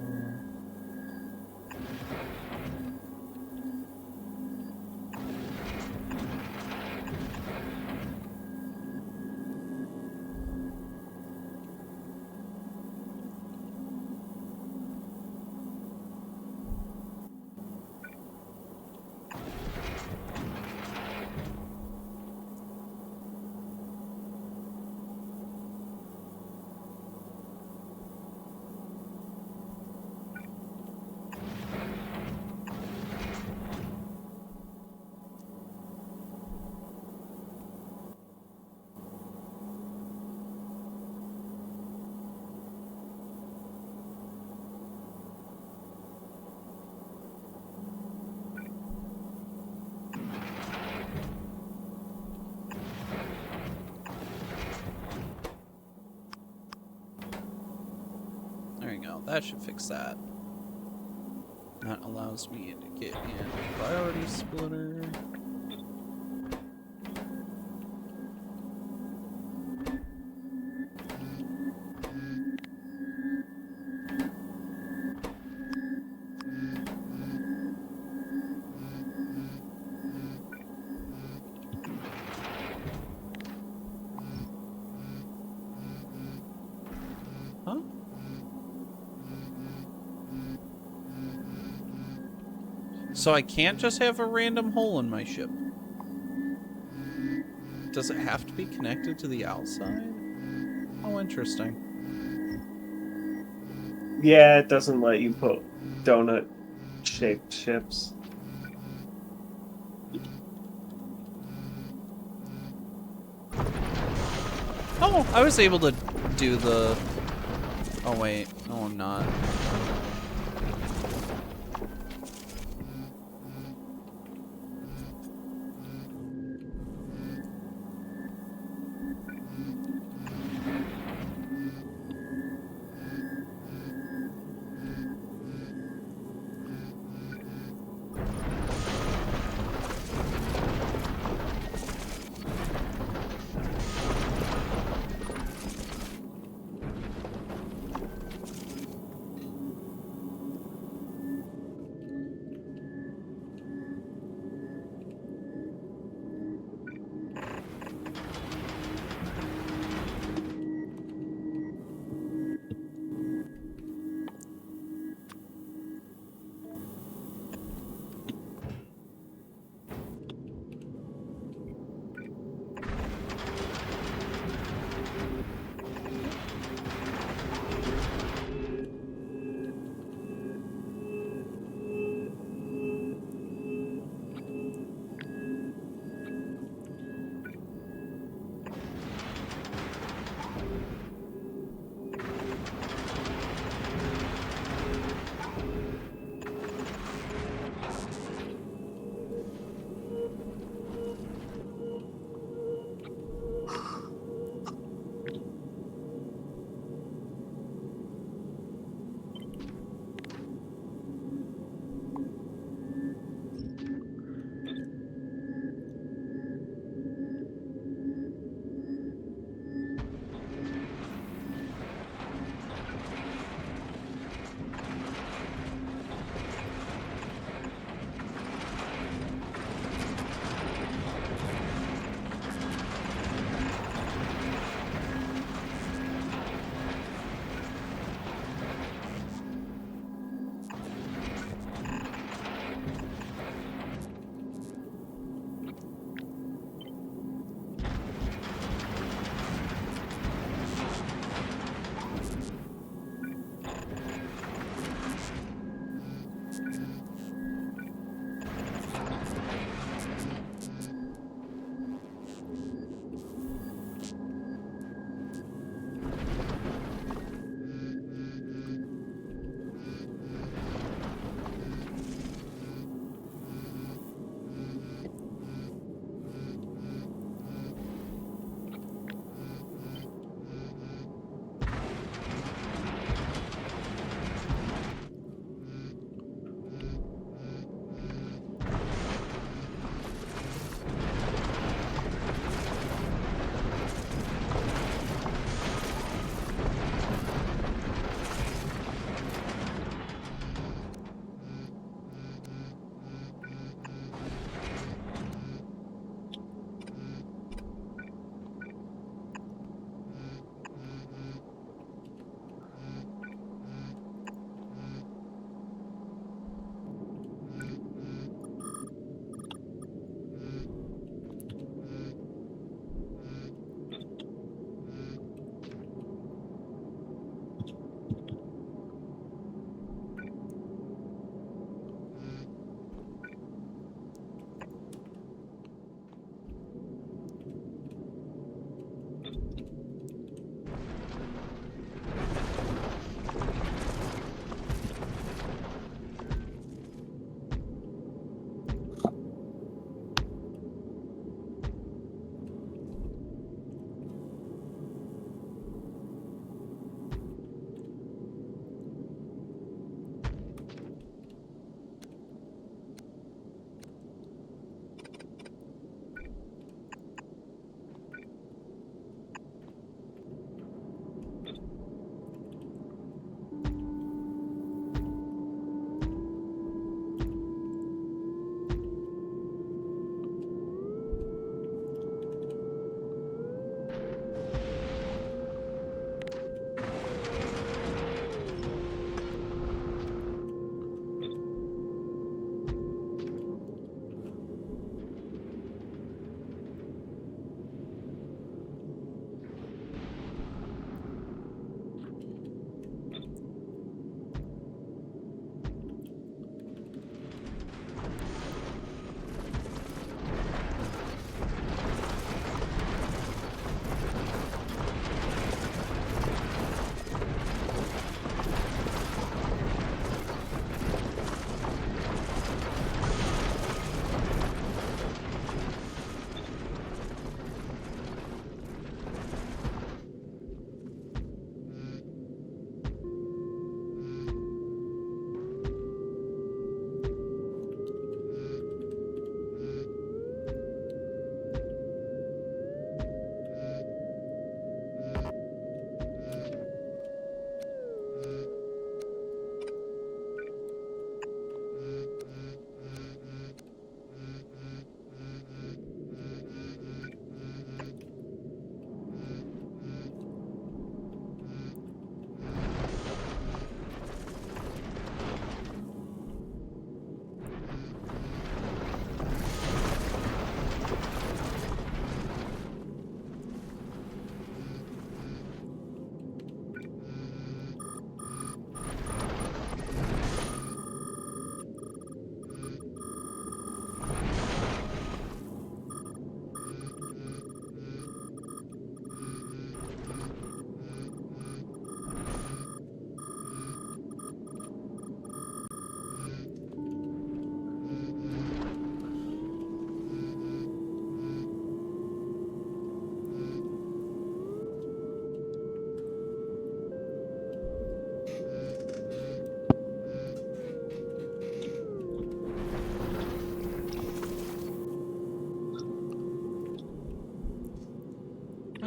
there you go. That should fix that. That allows me to get in priority splitter. Huh? So I can't just have a random hole in my ship. Does it have to be connected to the outside? Oh, interesting. Yeah, it doesn't let you put donut-shaped ships. Oh, I was able to do the... Oh, wait. No, I'm not.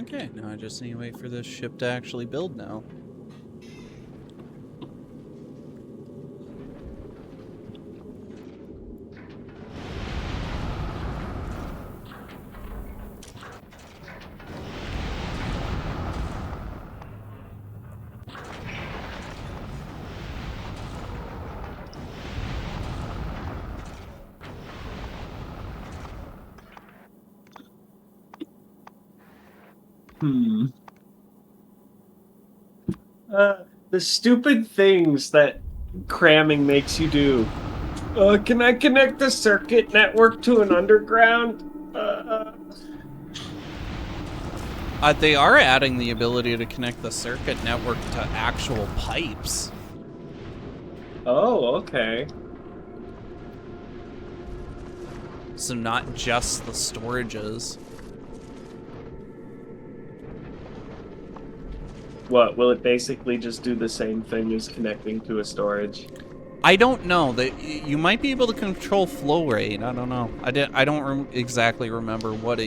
Okay, now I just need to wait for this ship to actually build now. The stupid things that cramming makes you do. Can I connect the circuit network to an underground? They are adding the ability to connect the circuit network to actual pipes. Oh, okay. So not just the storages. What, will it basically just do the same thing as connecting to a storage? I don't know. You might be able to control flow rate. I don't know. I don't exactly remember what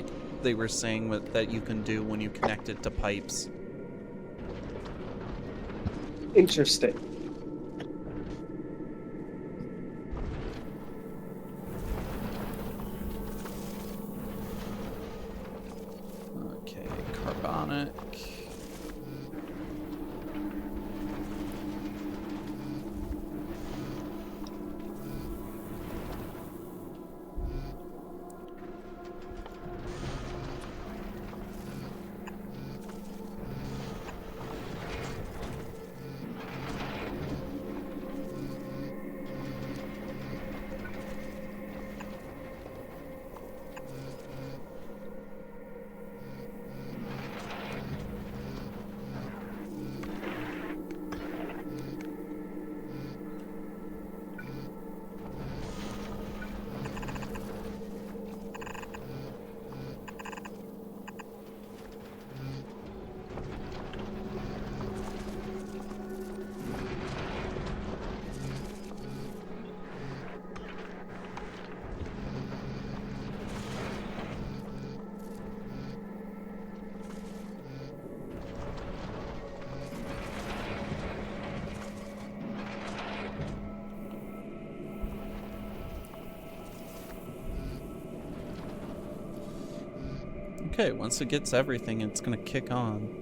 they were saying that you can do when you connect it to pipes. Interesting. Okay, carbonic. Okay, once it gets everything, it's gonna kick on.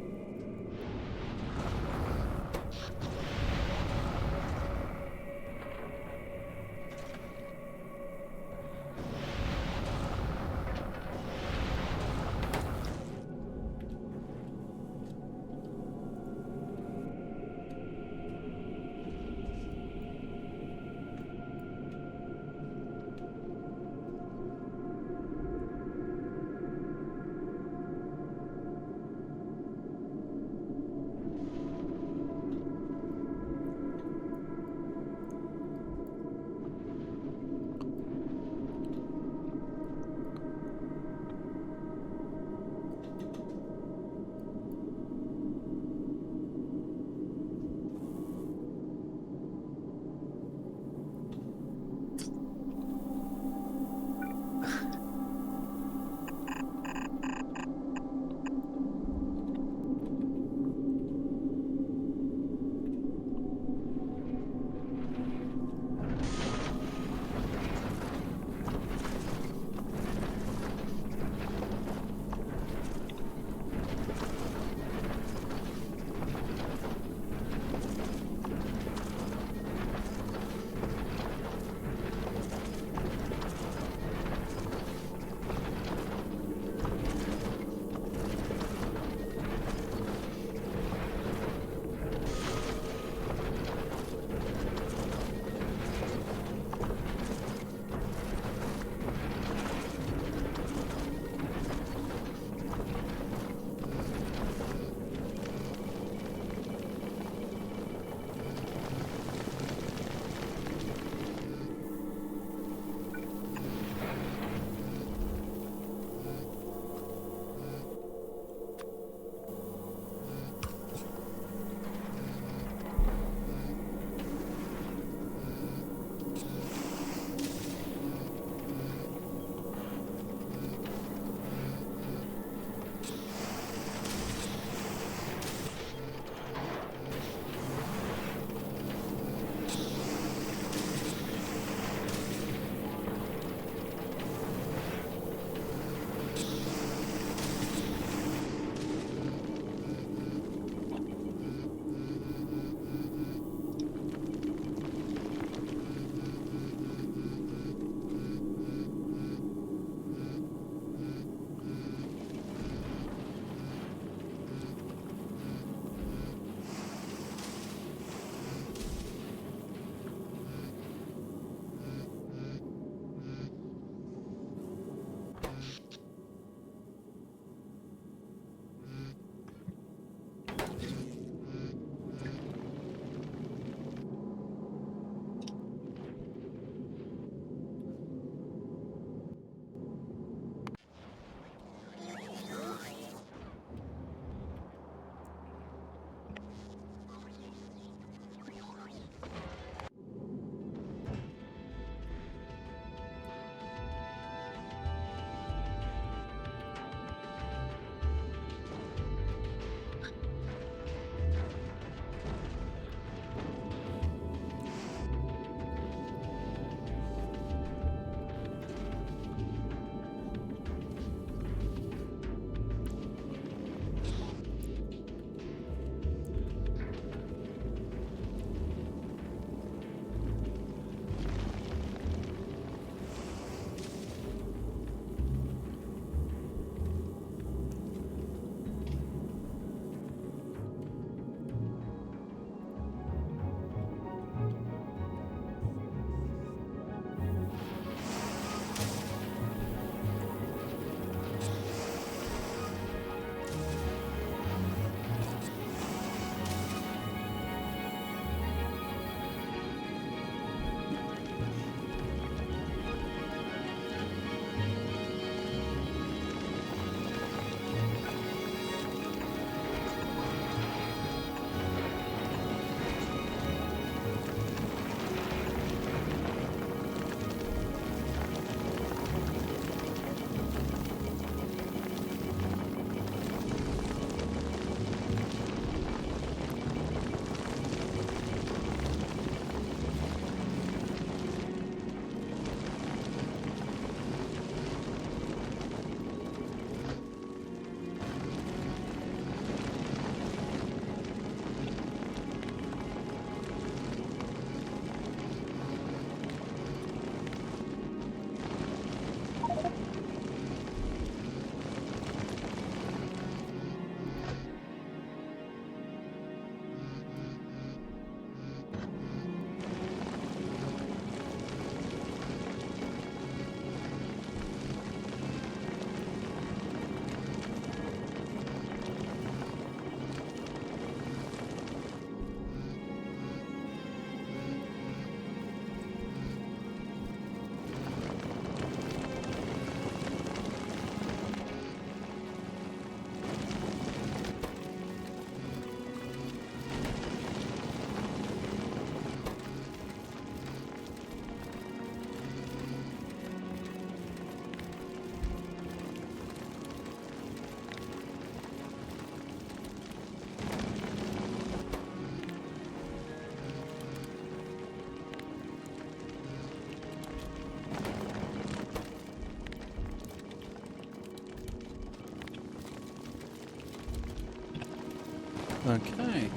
Okay.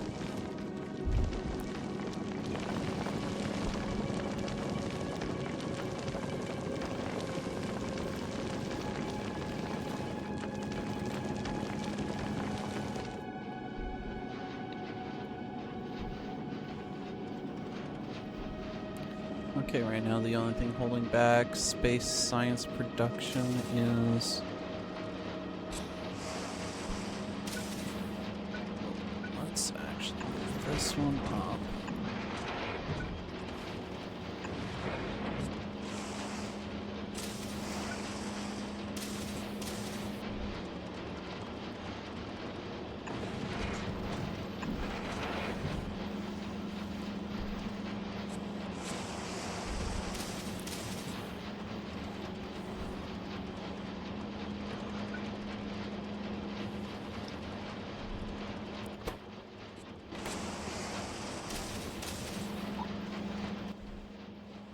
Okay, right now the only thing holding back space science production is... Let's actually move this one up.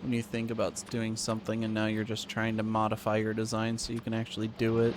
When you think about doing something and now you're just trying to modify your design so you can actually do it.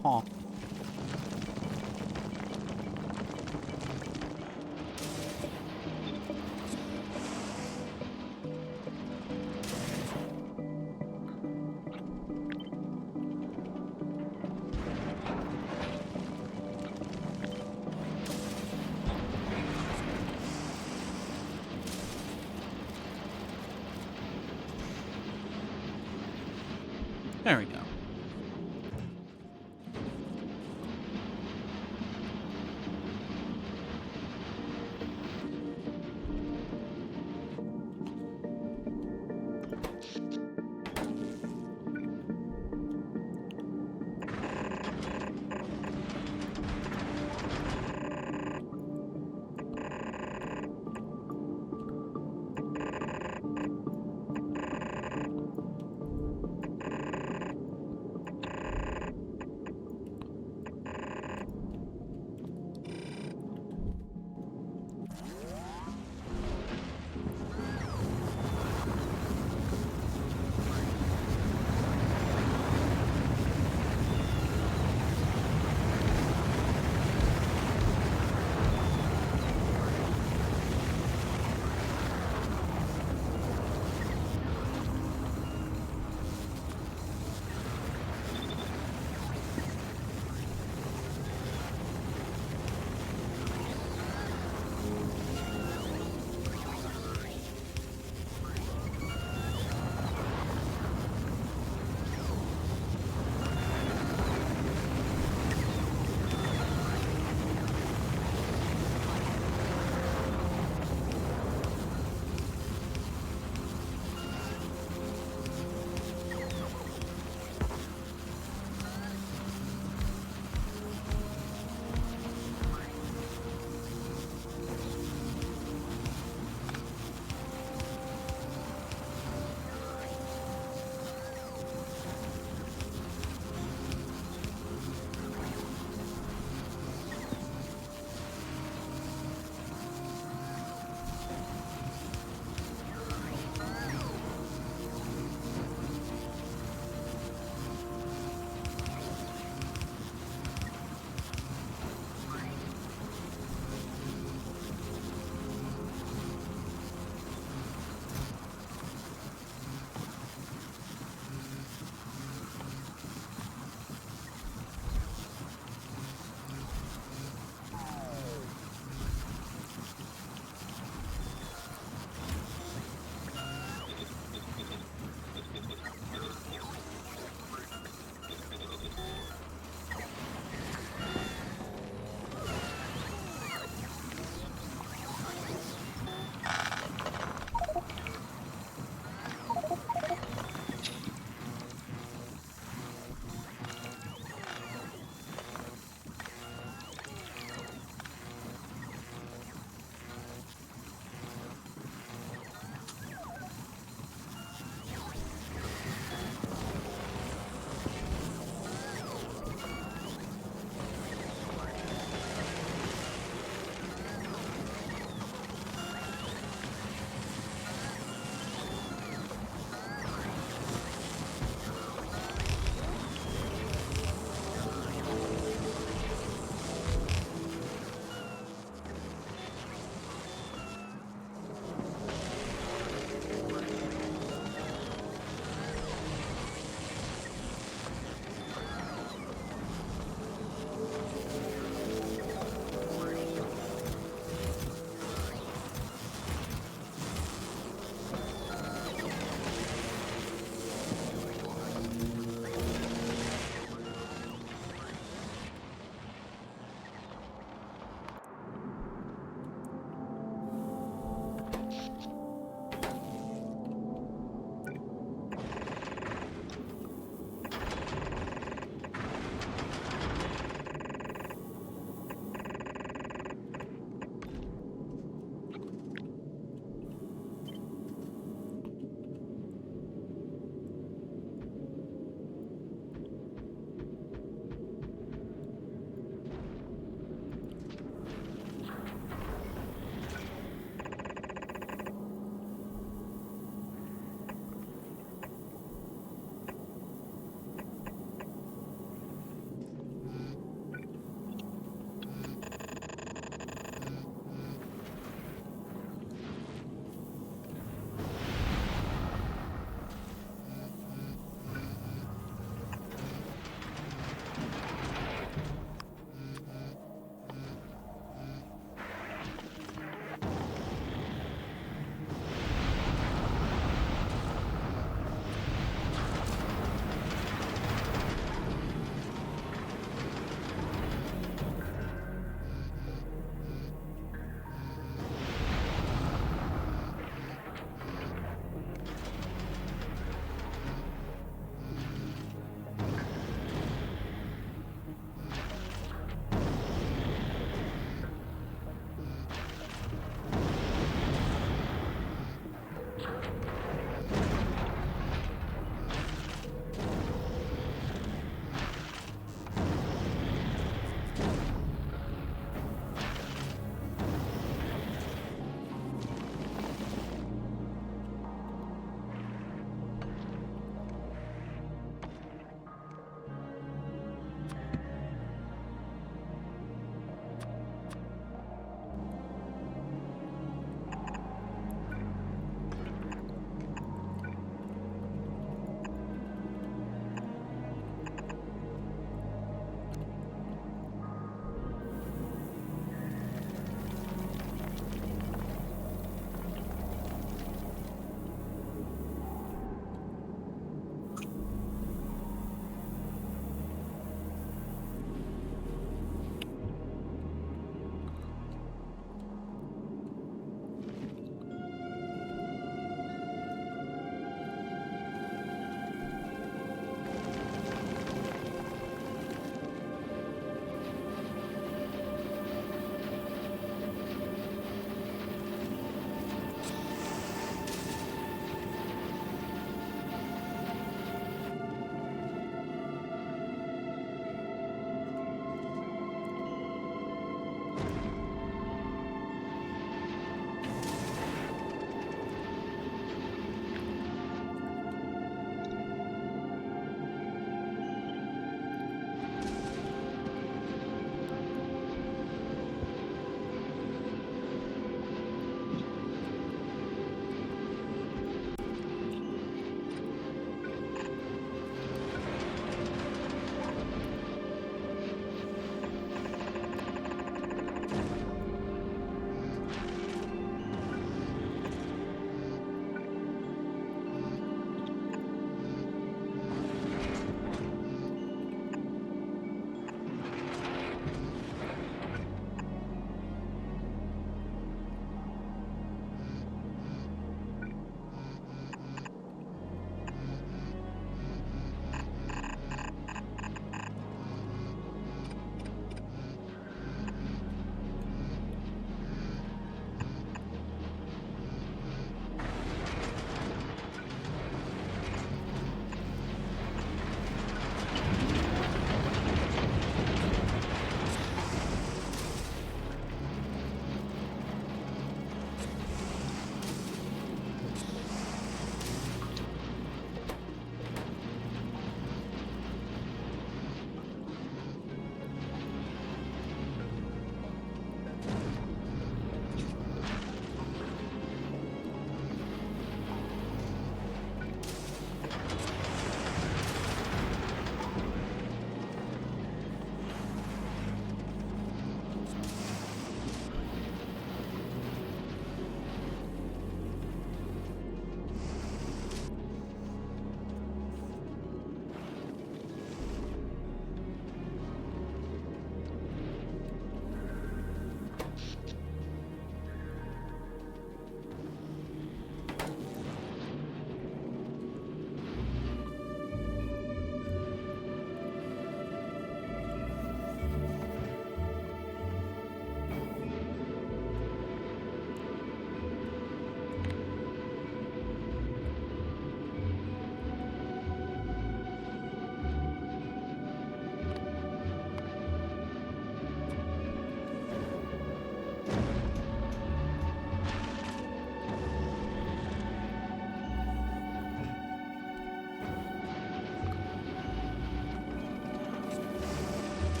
Huh. There we go.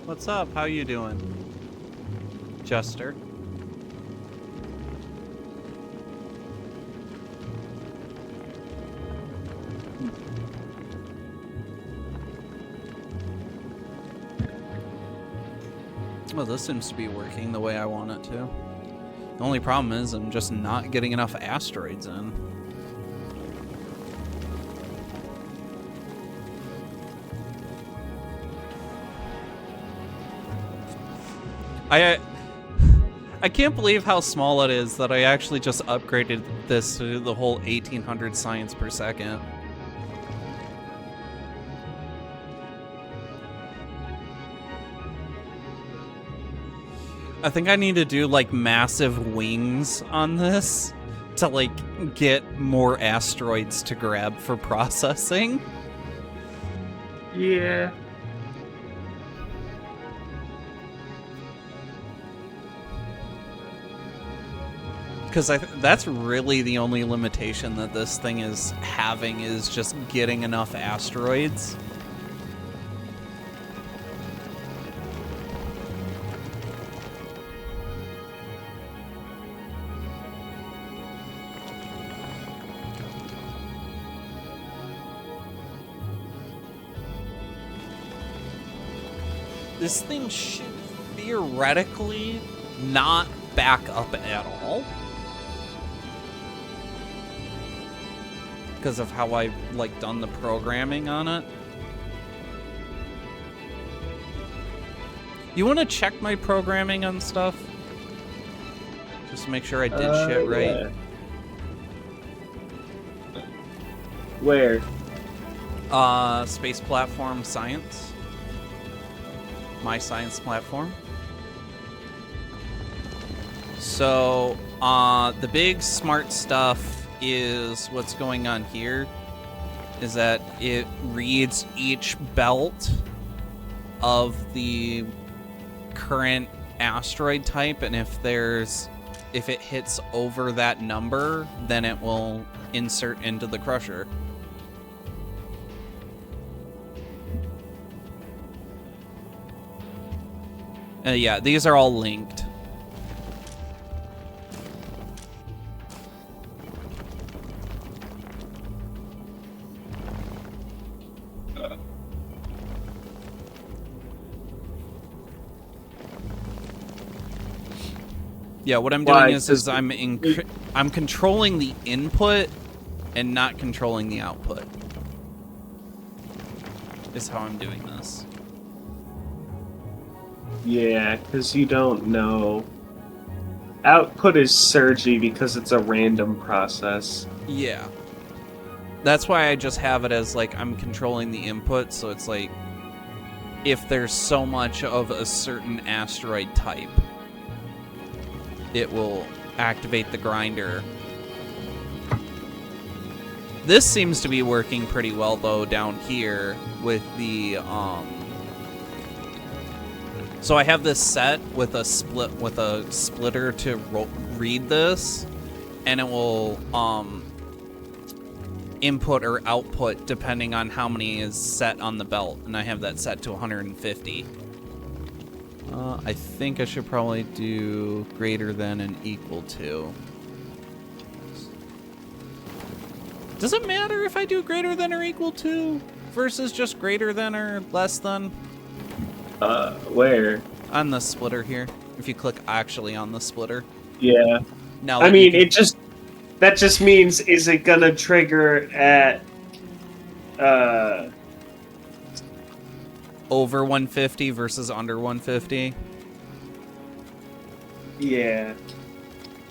What's up? How you doing? Jester. Well, this seems to be working the way I want it to. The only problem is I'm just not getting enough asteroids in. I can't believe how small it is that I actually just upgraded this to the whole 1800 science per second. I think I need to do like massive wings on this to like get more asteroids to grab for processing. Yeah. Because that's really the only limitation that this thing is having, is just getting enough asteroids. This thing should theoretically not back up at all. Because of how I've like done the programming on it. You want to check my programming on stuff? Just to make sure I did shit right. Yeah. Where? Space Platform Science. My science platform. So, the big smart stuff is what's going on here is that it reads each belt of the current asteroid type, and if it hits over that number, then it will insert into the crusher. Yeah, these are all linked. Yeah, what I'm doing is I'm controlling the input and not controlling the output. Is how I'm doing this. Yeah, because you don't know. Output is surgy because it's a random process. Yeah. That's why I just have it as, like, I'm controlling the input, so it's like, if there's so much of a certain asteroid type, it will activate the grinder. This seems to be working pretty well, though, down here with the, So I have this set with a splitter to read this, and it will input or output depending on how many is set on the belt, and I have that set to 150. I think I should probably do greater than and equal to. Does it matter if I do greater than or equal to versus just greater than or less than? Where? On the splitter here. If you click actually on the splitter. Yeah. Now I mean, that just means, is it gonna trigger at over 150 versus under 150? Yeah.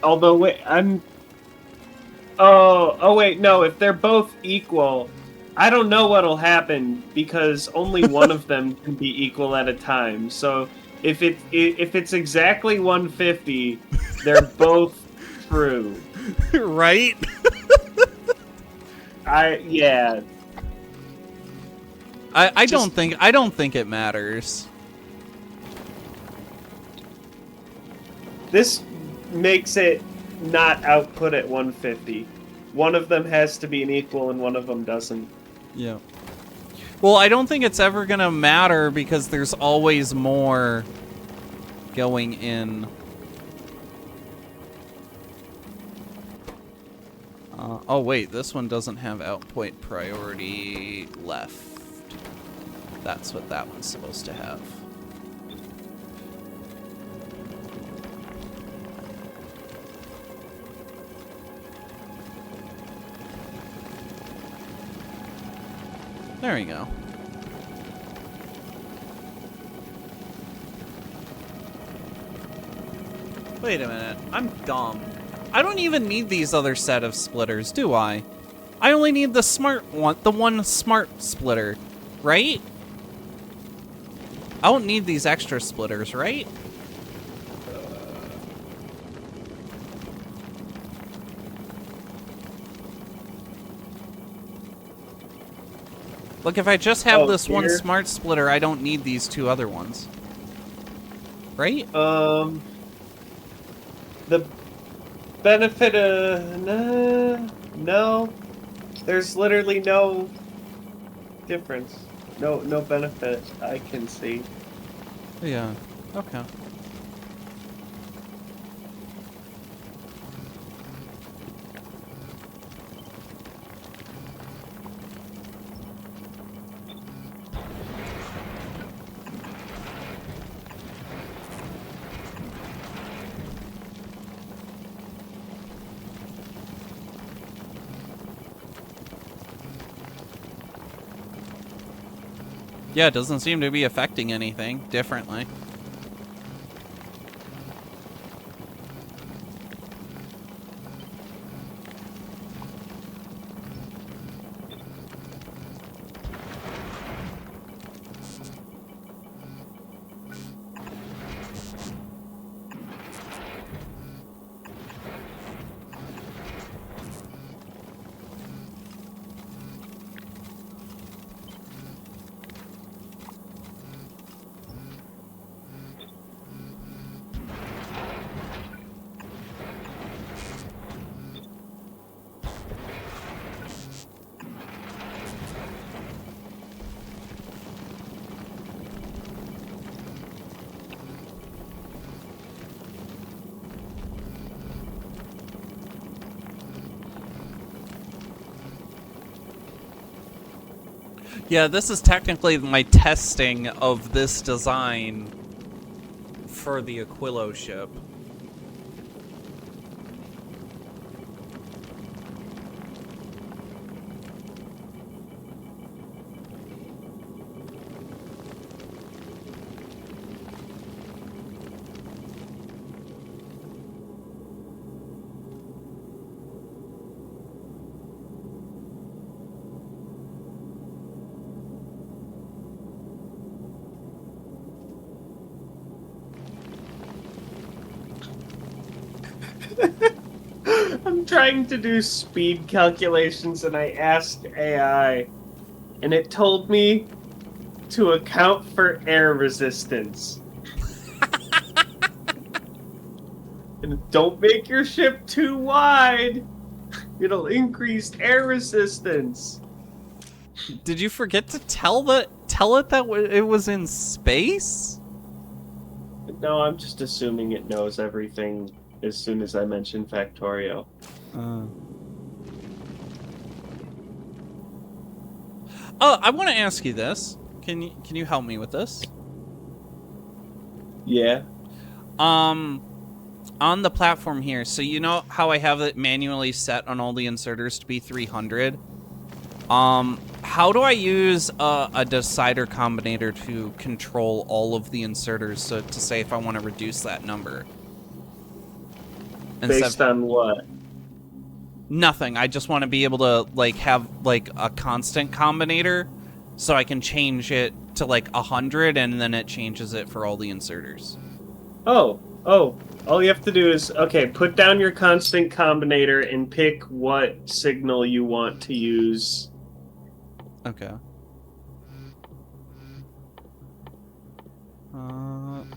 Although wait, Oh wait, no, if they're both equal, I don't know what'll happen because only one of them can be equal at a time. So if it's exactly 150, they're both true. Right? Yeah. I don't think it matters. This makes it not output at 150. One of them has to be an equal and one of them doesn't. Yeah. Well, I don't think it's ever gonna matter because there's always more going in. Oh wait, this one doesn't have output priority left. That's what that one's supposed to have. There we go. Wait a minute, I'm dumb. I don't even need these other set of splitters, do I? I only need the smart one, the one smart splitter, right? I don't need these extra splitters, right? Look, if I just have this one smart splitter, I don't need these two other ones. Right? The benefit of... no. There's literally no difference. No benefit I can see. Yeah. Okay. Yeah, it doesn't seem to be affecting anything differently. Yeah, this is technically my testing of this design for the Aquilo ship. I'm trying to do speed calculations and I asked AI, and it told me to account for air resistance. And don't make your ship too wide. It'll increase air resistance. Did you forget to tell it that it was in space? No, I'm just assuming it knows everything as soon as I mention Factorio. Oh, I want to ask you this. Can you help me with this? Yeah. On the platform here, so you know how I have it manually set on all the inserters to be 300? How do I use a decider combinator to control all of the inserters, so to say if I want to reduce that number? Based on what? Nothing. I just want to be able to like have like a constant combinator, so I can change it to like 100, and then it changes it for all the inserters. Oh. All you have to do is, okay, put down your constant combinator and pick what signal you want to use. Okay.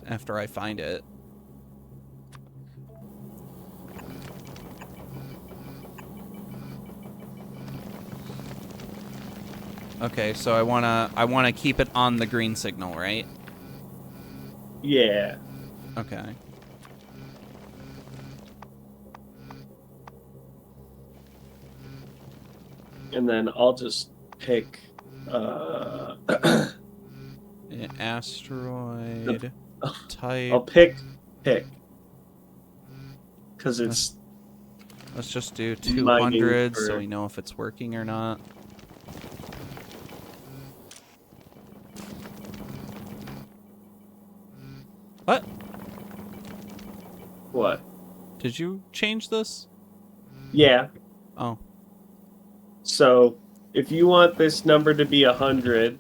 After I find it. Okay, so I wanna keep it on the green signal, right? Yeah. Okay. And then I'll just pick Asteroid type. I'll pick because it's Let's just do mining 200 so for. we know if it's working or not. What? What? Did you change this? Yeah. Oh. So if you want this number to be 100,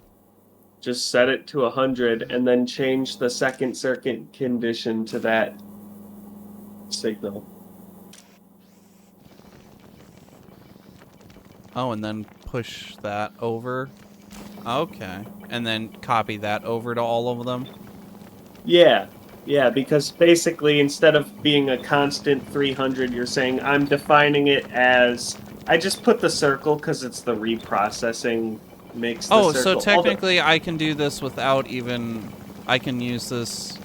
just set it to 100 and then change the second circuit condition to that signal. Oh, and then push that over. Okay. And then copy that over to all of them. Yeah. Yeah, because basically instead of being a constant 300, you're saying I'm defining it as I just put the circle because it's the reprocessing makes the Oh, so circle. technically I can do this without even... I can use this,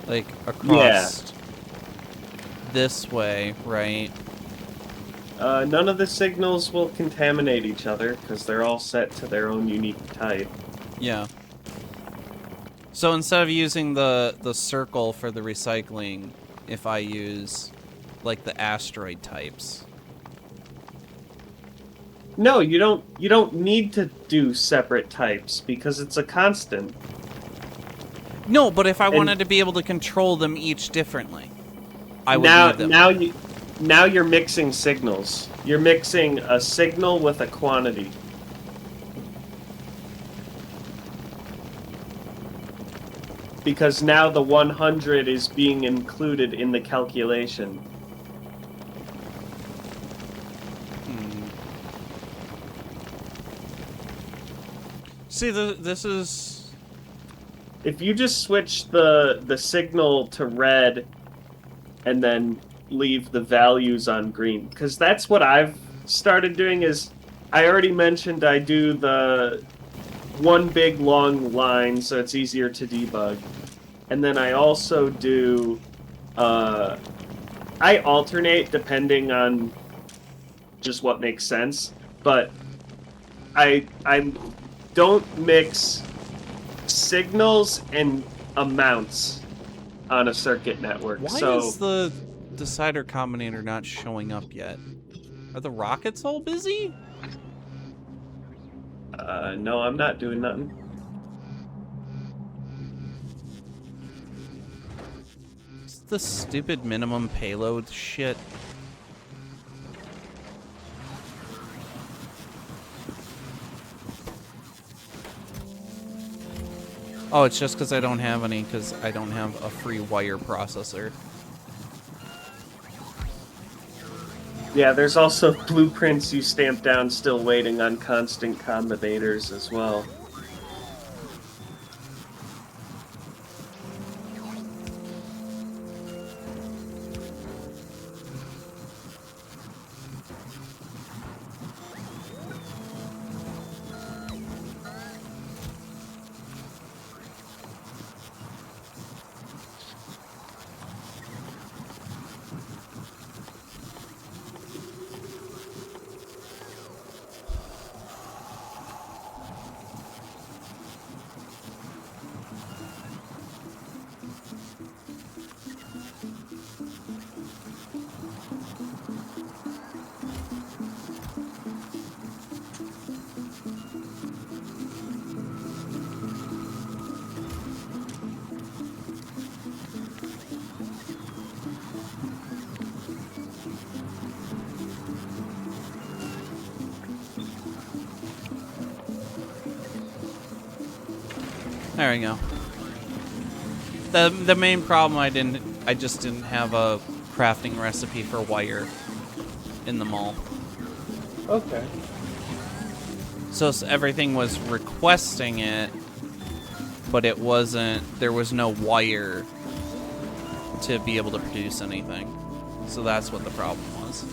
like, across this way, right? None of the signals will contaminate each other because they're all set to their own unique type. Yeah. So instead of using the circle for the recycling, if I use, like, the asteroid types... No, you don't need to do separate types because it's a constant. No, but if I wanted to be able to control them each differently, I would need them. Now you're mixing signals. You're mixing a signal with a quantity. Because now the 100 is being included in the calculation. See, this is... If you just switch the signal to red and then leave the values on green, because that's what I've started doing is I already mentioned I do the one big long line so it's easier to debug. And then I also do I alternate depending on just what makes sense, but I don't mix signals and amounts on a circuit network. Why is the decider combinator not showing up yet? Are the rockets all busy? No, I'm not doing nothing. It's the stupid minimum payload shit. Oh, it's just because I don't have any, because I don't have a free wire processor. Yeah, there's also blueprints you stamp down still waiting on constant combinators as well. There we go. The main problem I just didn't have a crafting recipe for wire in the mall. Okay. So everything was requesting it, but it wasn't, there was no wire to be able to produce anything. So that's what the problem was.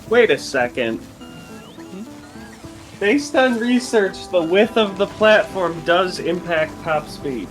Wait a second. Based on research, the width of the platform does impact top speed.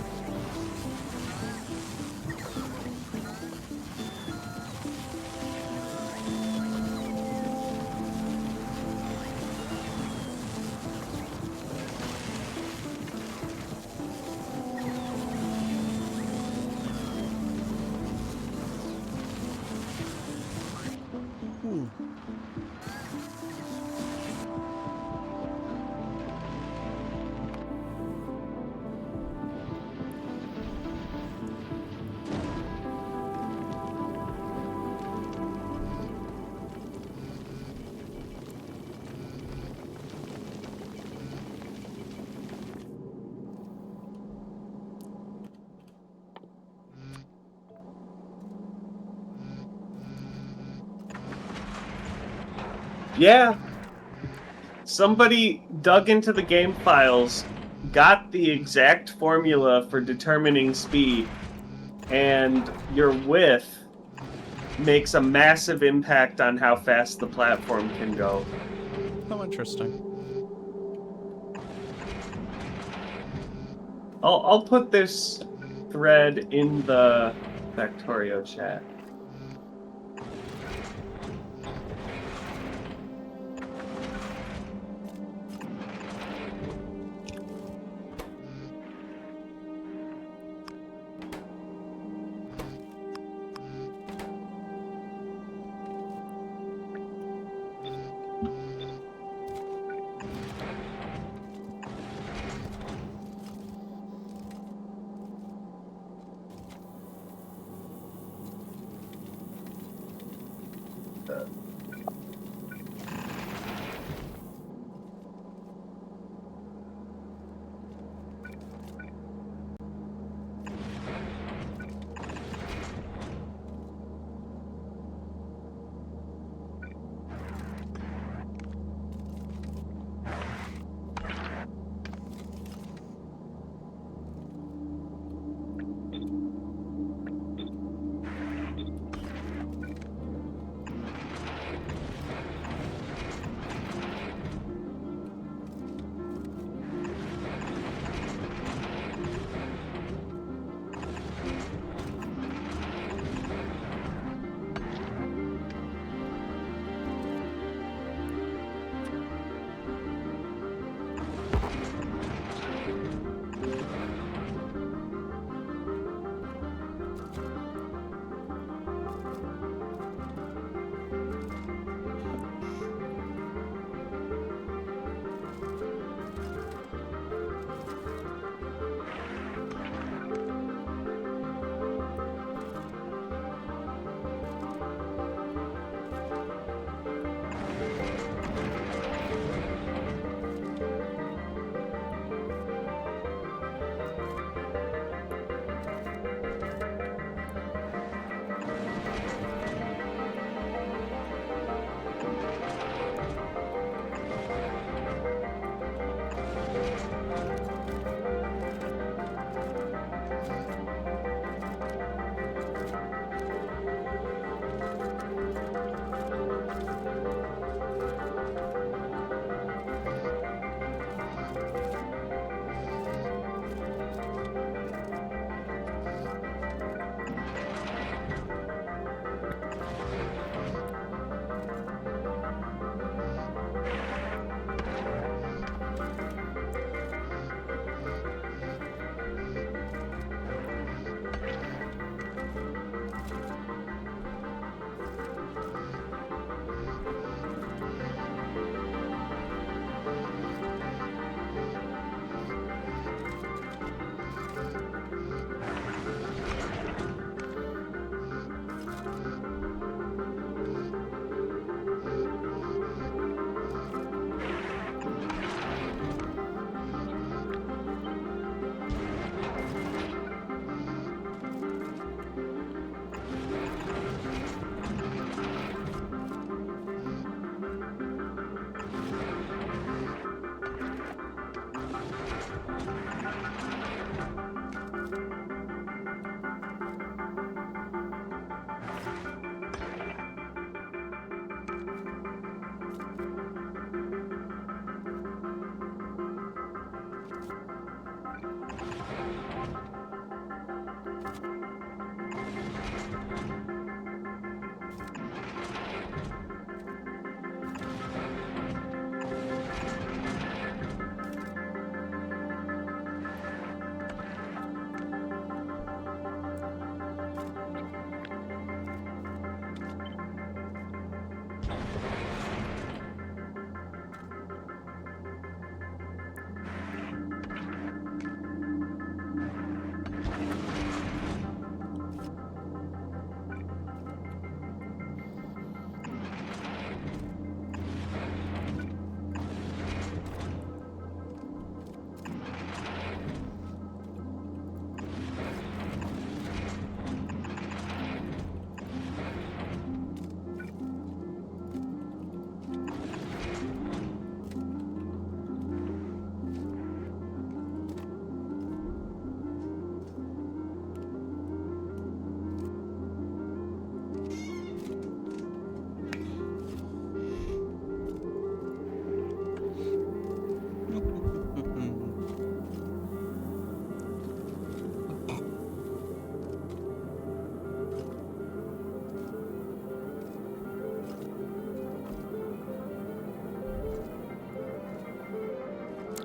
Yeah. Somebody dug into the game files, got the exact formula for determining speed, and your width makes a massive impact on how fast the platform can go. How interesting. I'll put this thread in the Factorio chat.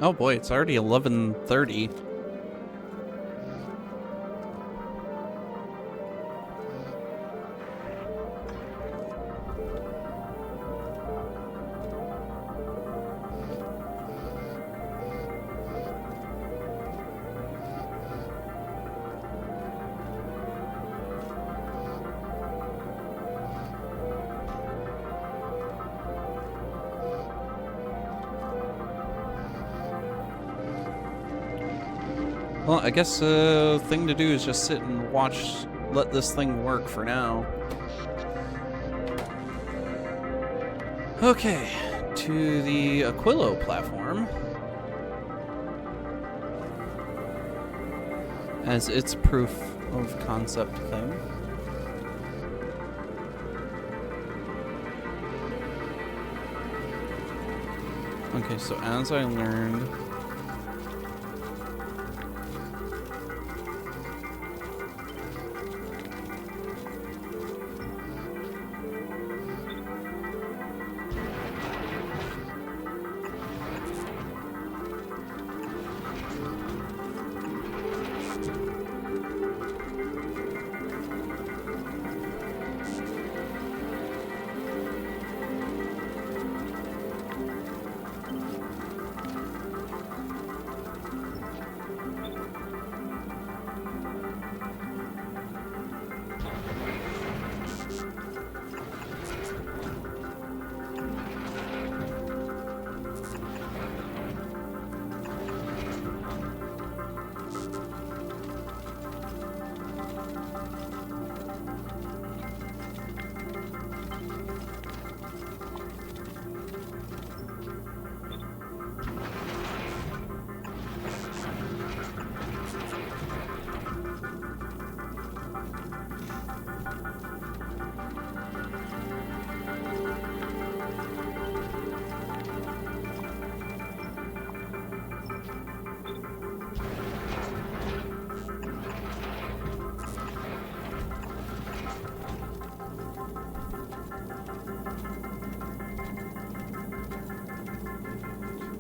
Oh boy, it's already 11:30. Well, I guess the thing to do is just sit and watch, let this thing work for now. Okay, to the Aquilo platform. As its proof of concept thing. Okay, so as I learned...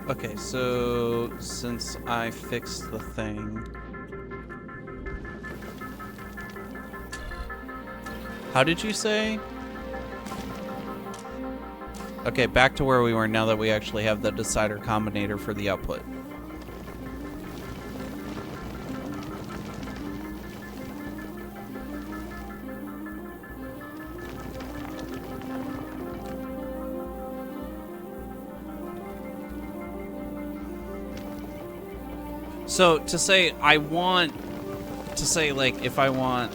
Okay, so since I fixed the thing... How did you say? Okay, back to where we were now that we actually have the decider combinator for the output. So to say I want to say, like, if I want,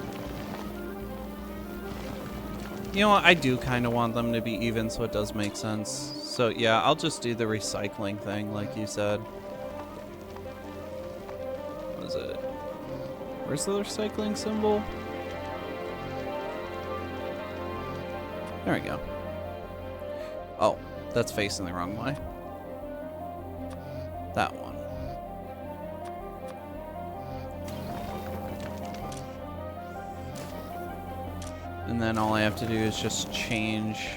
you know what, I do kind of want them to be even, so it does make sense. So yeah, I'll just do the recycling thing like you said. What is it? Where's the recycling symbol? There we go. Oh, that's facing the wrong way. That one. And then all I have to do is just change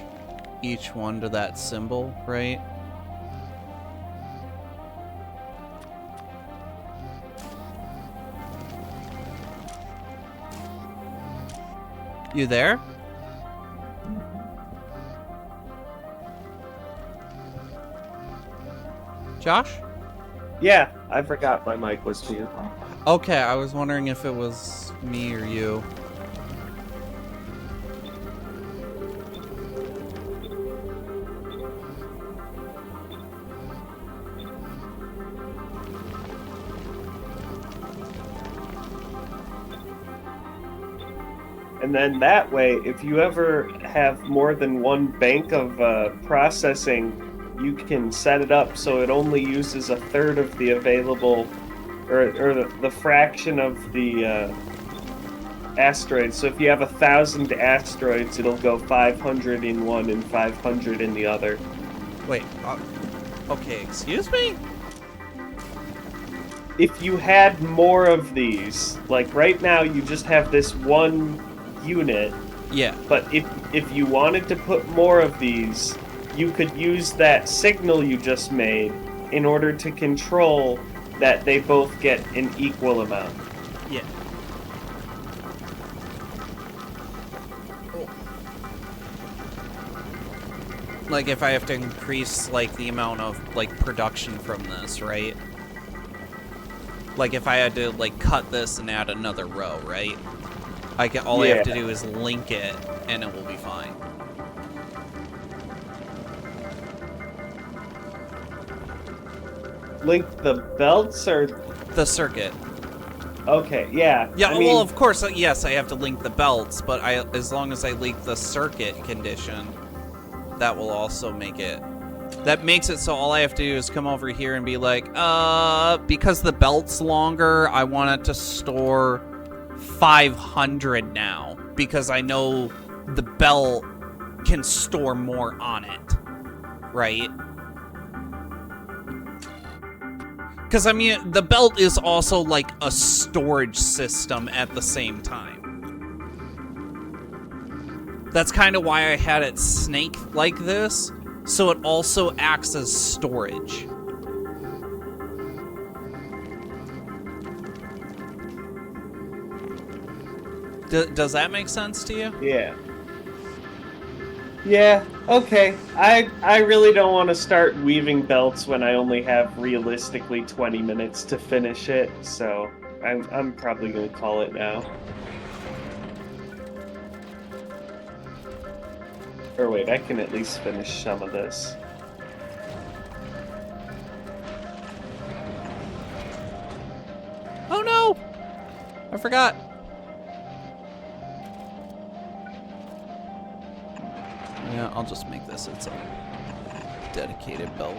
each one to that symbol, right? You there? Josh? Yeah, I forgot my mic was muted. Okay, I was wondering if it was me or you. And then that way, if you ever have more than one bank of processing, you can set it up so it only uses a third of the available, or the fraction of the asteroids. So if you have 1,000 asteroids, it'll go 500 in one and 500 in the other. Wait, okay, excuse me? If you had more of these, like right now you just have this one unit, Yeah. but if you wanted to put more of these, you could use that signal you just made in order to control that they both get an equal amount. Yeah. Like if I have to increase like the amount of like production from this, right? Like if I had to like cut this and add another row, right? All I have to do is link it and it will be fine. Link the belts or the circuit? Okay, yeah. Yeah, I mean, well, of course, yes, I have to link the belts, but as long as I link the circuit condition, that will also make it. That makes it so all I have to do is come over here and be like, because the belt's longer, I want it to store 500 now, because I know the belt can store more on it, right? Because, I mean, the belt is also, like, a storage system at the same time. That's kind of why I had it snake like this, so it also acts as storage. Does that make sense to you? Yeah. Yeah, okay. I really don't want to start weaving belts when I only have realistically 20 minutes to finish it, so I'm probably going to call it now. Or wait, I can at least finish some of this. Oh no! I forgot. Yeah, I'll just make this its own dedicated belt.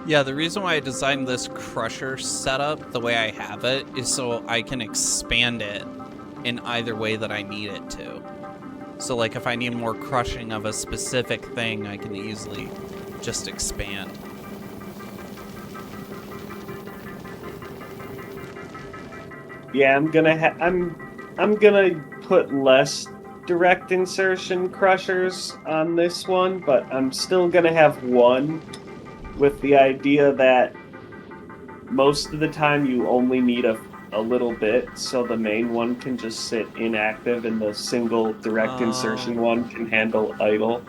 Yeah, the reason why I designed this crusher setup the way I have it is so I can expand it in either way that I need it to. So, like, if I need more crushing of a specific thing, I can easily just expand. Yeah, I'm gonna put less direct insertion crushers on this one, but I'm still gonna have one, with the idea that most of the time you only need a little bit, so the main one can just sit inactive and the single direct insertion one can handle idle.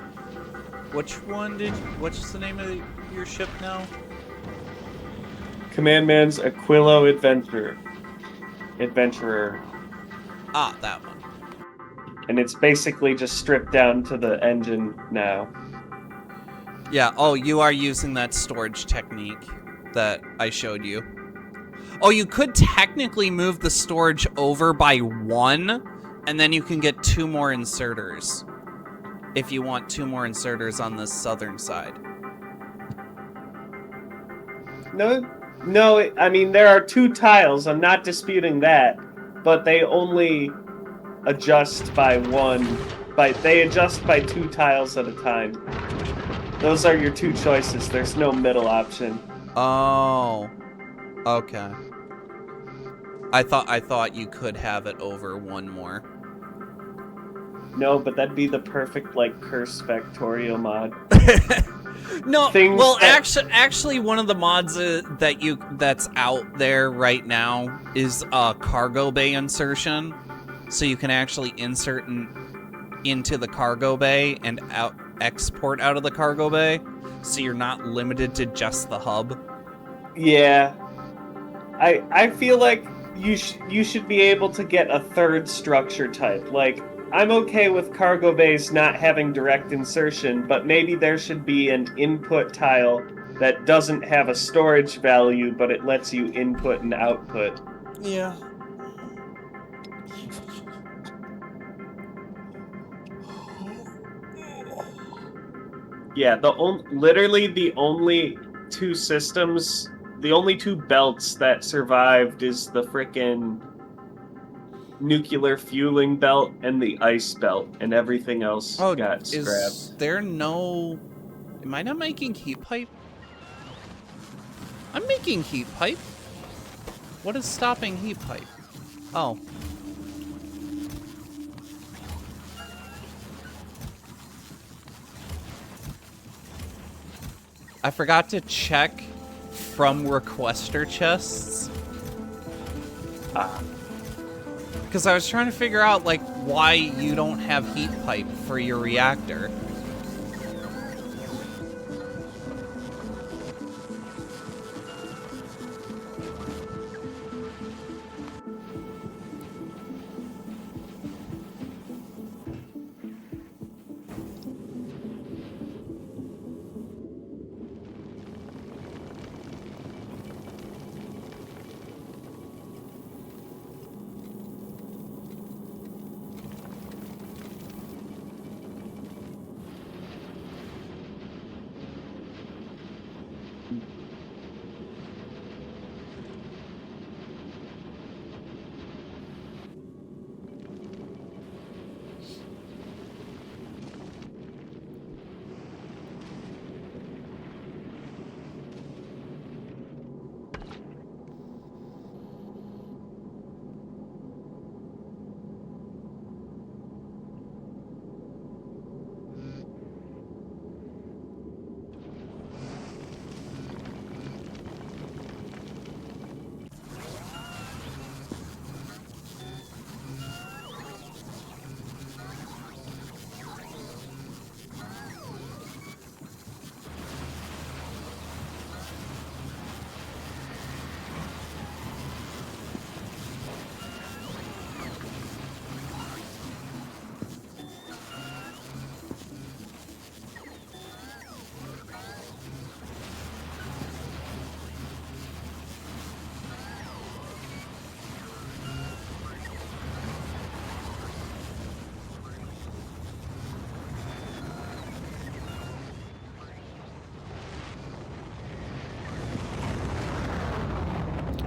What's the name of your ship now? Commandman's Aquilo Adventurer. Ah, that one. And it's basically just stripped down to the engine now. Yeah, oh, you are using that storage technique that I showed you. Oh, you could technically move the storage over by 1, and then you can get 2 more inserters. If you want 2 more inserters on the southern side. No, I mean, there are 2 tiles. I'm not disputing that. But they only adjust by 1. They adjust by 2 tiles at a time. Those are your 2 choices. There's no middle option. Oh. Okay. I thought you could have it over 1 more. No, but that'd be the perfect, like, curse Factorio mod. No, well, actually, one of the mods that's out there right now is cargo bay insertion, so you can actually insert into the cargo bay and export out of the cargo bay, so you're not limited to just the hub. Yeah, I feel like you should be able to get a 3rd structure type. Like, I'm okay with cargo bays not having direct insertion, but maybe there should be an input tile that doesn't have a storage value, but it lets you input and output. Yeah. Yeah, literally the only 2 systems, the only 2 belts that survived is the frickin' nuclear fueling belt and the ice belt, and everything else got scrapped. Is there no... Am I not making heat pipe? I'm making heat pipe. What is stopping heat pipe? Oh. I forgot to check from requester chests. Because I was trying to figure out, like, why you don't have heat pipe for your reactor.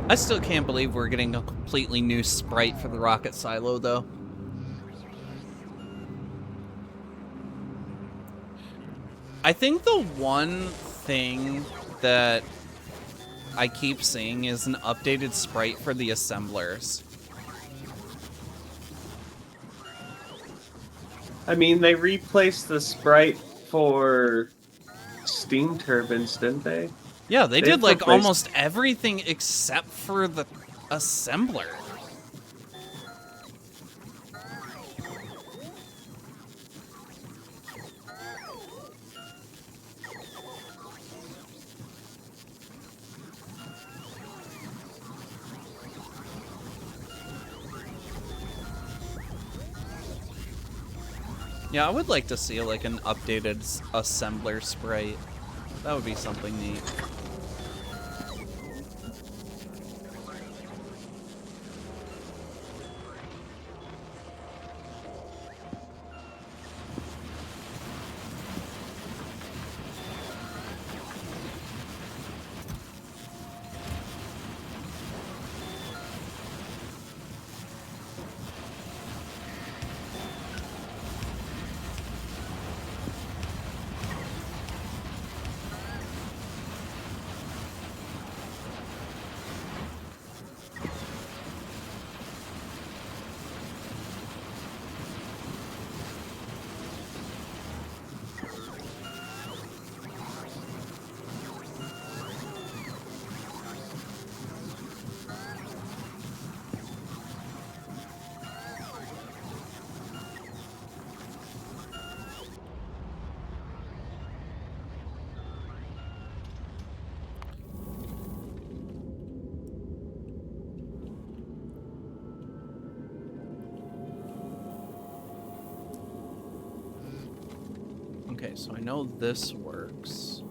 I still can't believe we're getting a completely new sprite for the rocket silo, though. I think the one thing that I keep seeing is an updated sprite for the assemblers. I mean, they replaced the sprite for steam turbines, didn't they? Yeah, they did like almost everything except for the assembler. Yeah, I would like to see like an updated assembler sprite. That would be something neat. Okay, so I know this works.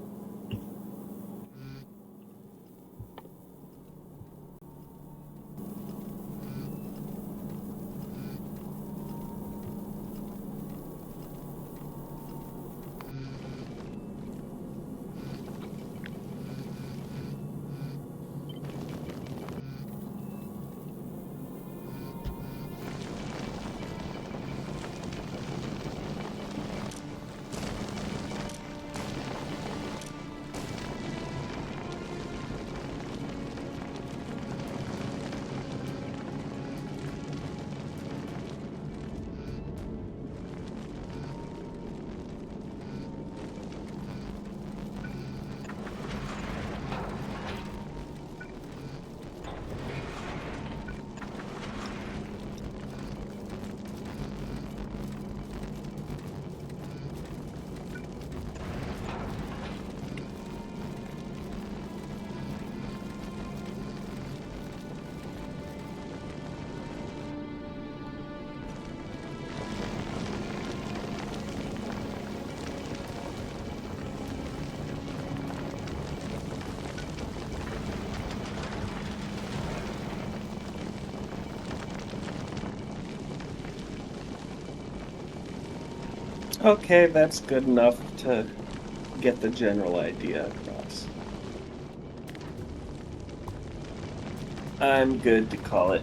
Okay, that's good enough to get the general idea across. I'm good to call it.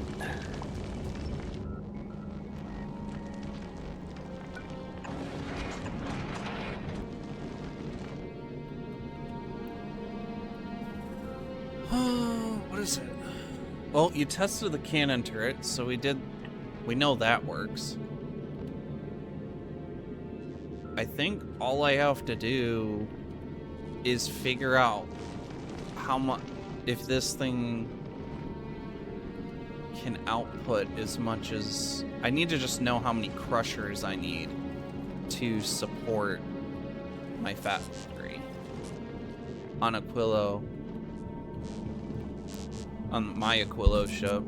What is it? Well, you tested the cannon turret, so we know that works. I think all I have to do is figure out how much, if this thing can output as much as, I need to just know how many crushers I need to support my factory on Aquilo, on my Aquilo ship.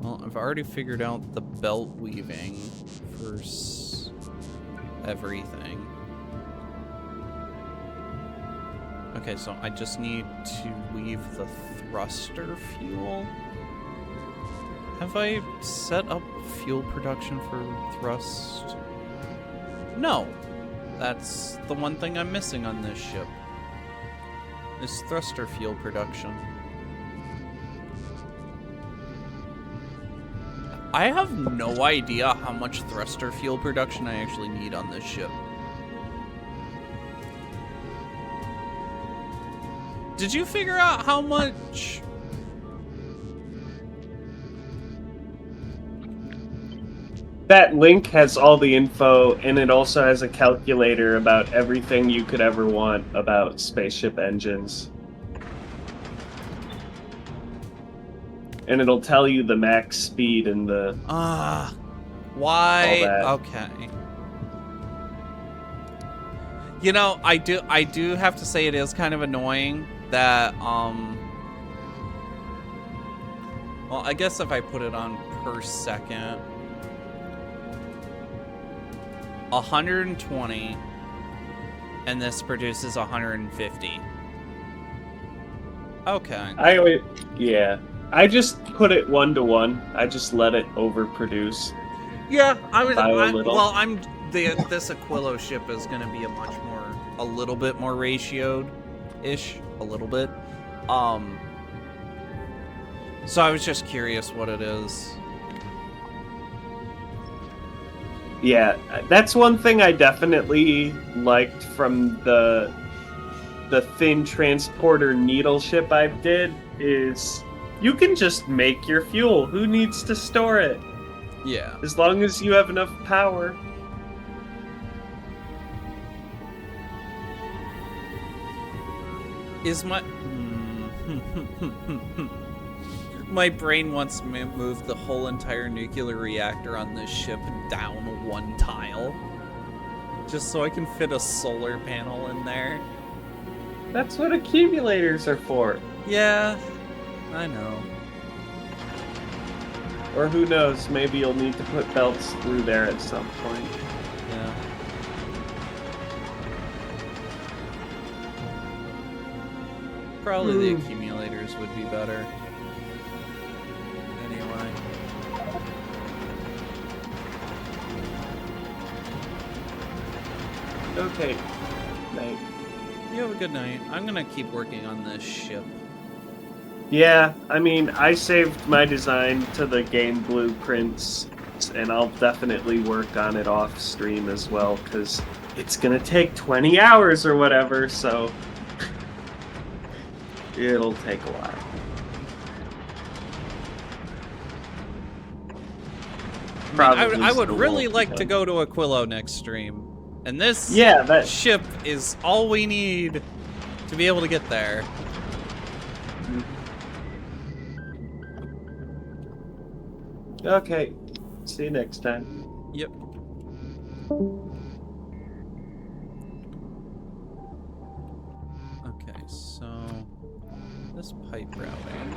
Well, I've already figured out the belt weaving for everything. Okay, so I just need to weave the thruster fuel. Have I set up fuel production for thrust? No. That's the one thing I'm missing on this ship. Is thruster fuel production. I have no idea how much thruster fuel production I actually need on this ship. Did you figure out how much? That link has all the info, and it also has a calculator about everything you could ever want about spaceship engines. and it'll tell you the max speed and the Why? all that. Okay. You know, I do have to say it is kind of annoying that well, I guess if I put it on per second, 120, and this produces 150. Okay. Yeah. I just put it 1-to-1. I just let it overproduce. Yeah, this Aquilo ship is going to be a little bit more ratioed-ish, a little bit. So I was just curious what it is. Yeah, that's one thing I definitely liked from the thin transporter needle ship I did is you can just make your fuel. Who needs to store it? Yeah. As long as you have enough power. Is my... My brain wants to move the whole entire nuclear reactor on this ship down one tile. Just so I can fit a solar panel in there. That's what accumulators are for. Yeah, I know. Or who knows, maybe you'll need to put belts through there at some point. Yeah. Probably the accumulators would be better. Anyway. Okay. Night. You have a good night. I'm gonna keep working on this ship. Yeah, I mean, I saved my design to the game blueprints, and I'll definitely work on it off stream as well, because it's gonna take 20 hours or whatever, so it'll take a while. I would really like to go to Aquilo next stream. And this ship is all we need to be able to get there. Okay. See you next time. Yep. Okay, so this pipe routing.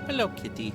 Hello, kitty.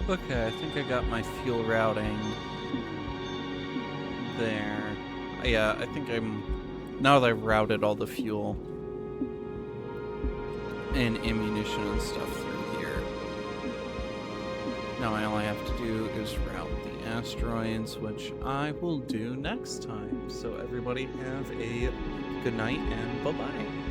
Okay, I think I got my fuel routing there. Yeah, I think now that I've routed all the fuel and ammunition and stuff through here, now all I have to do is route the asteroids, which I will do next time. So everybody have a good night and bye-bye.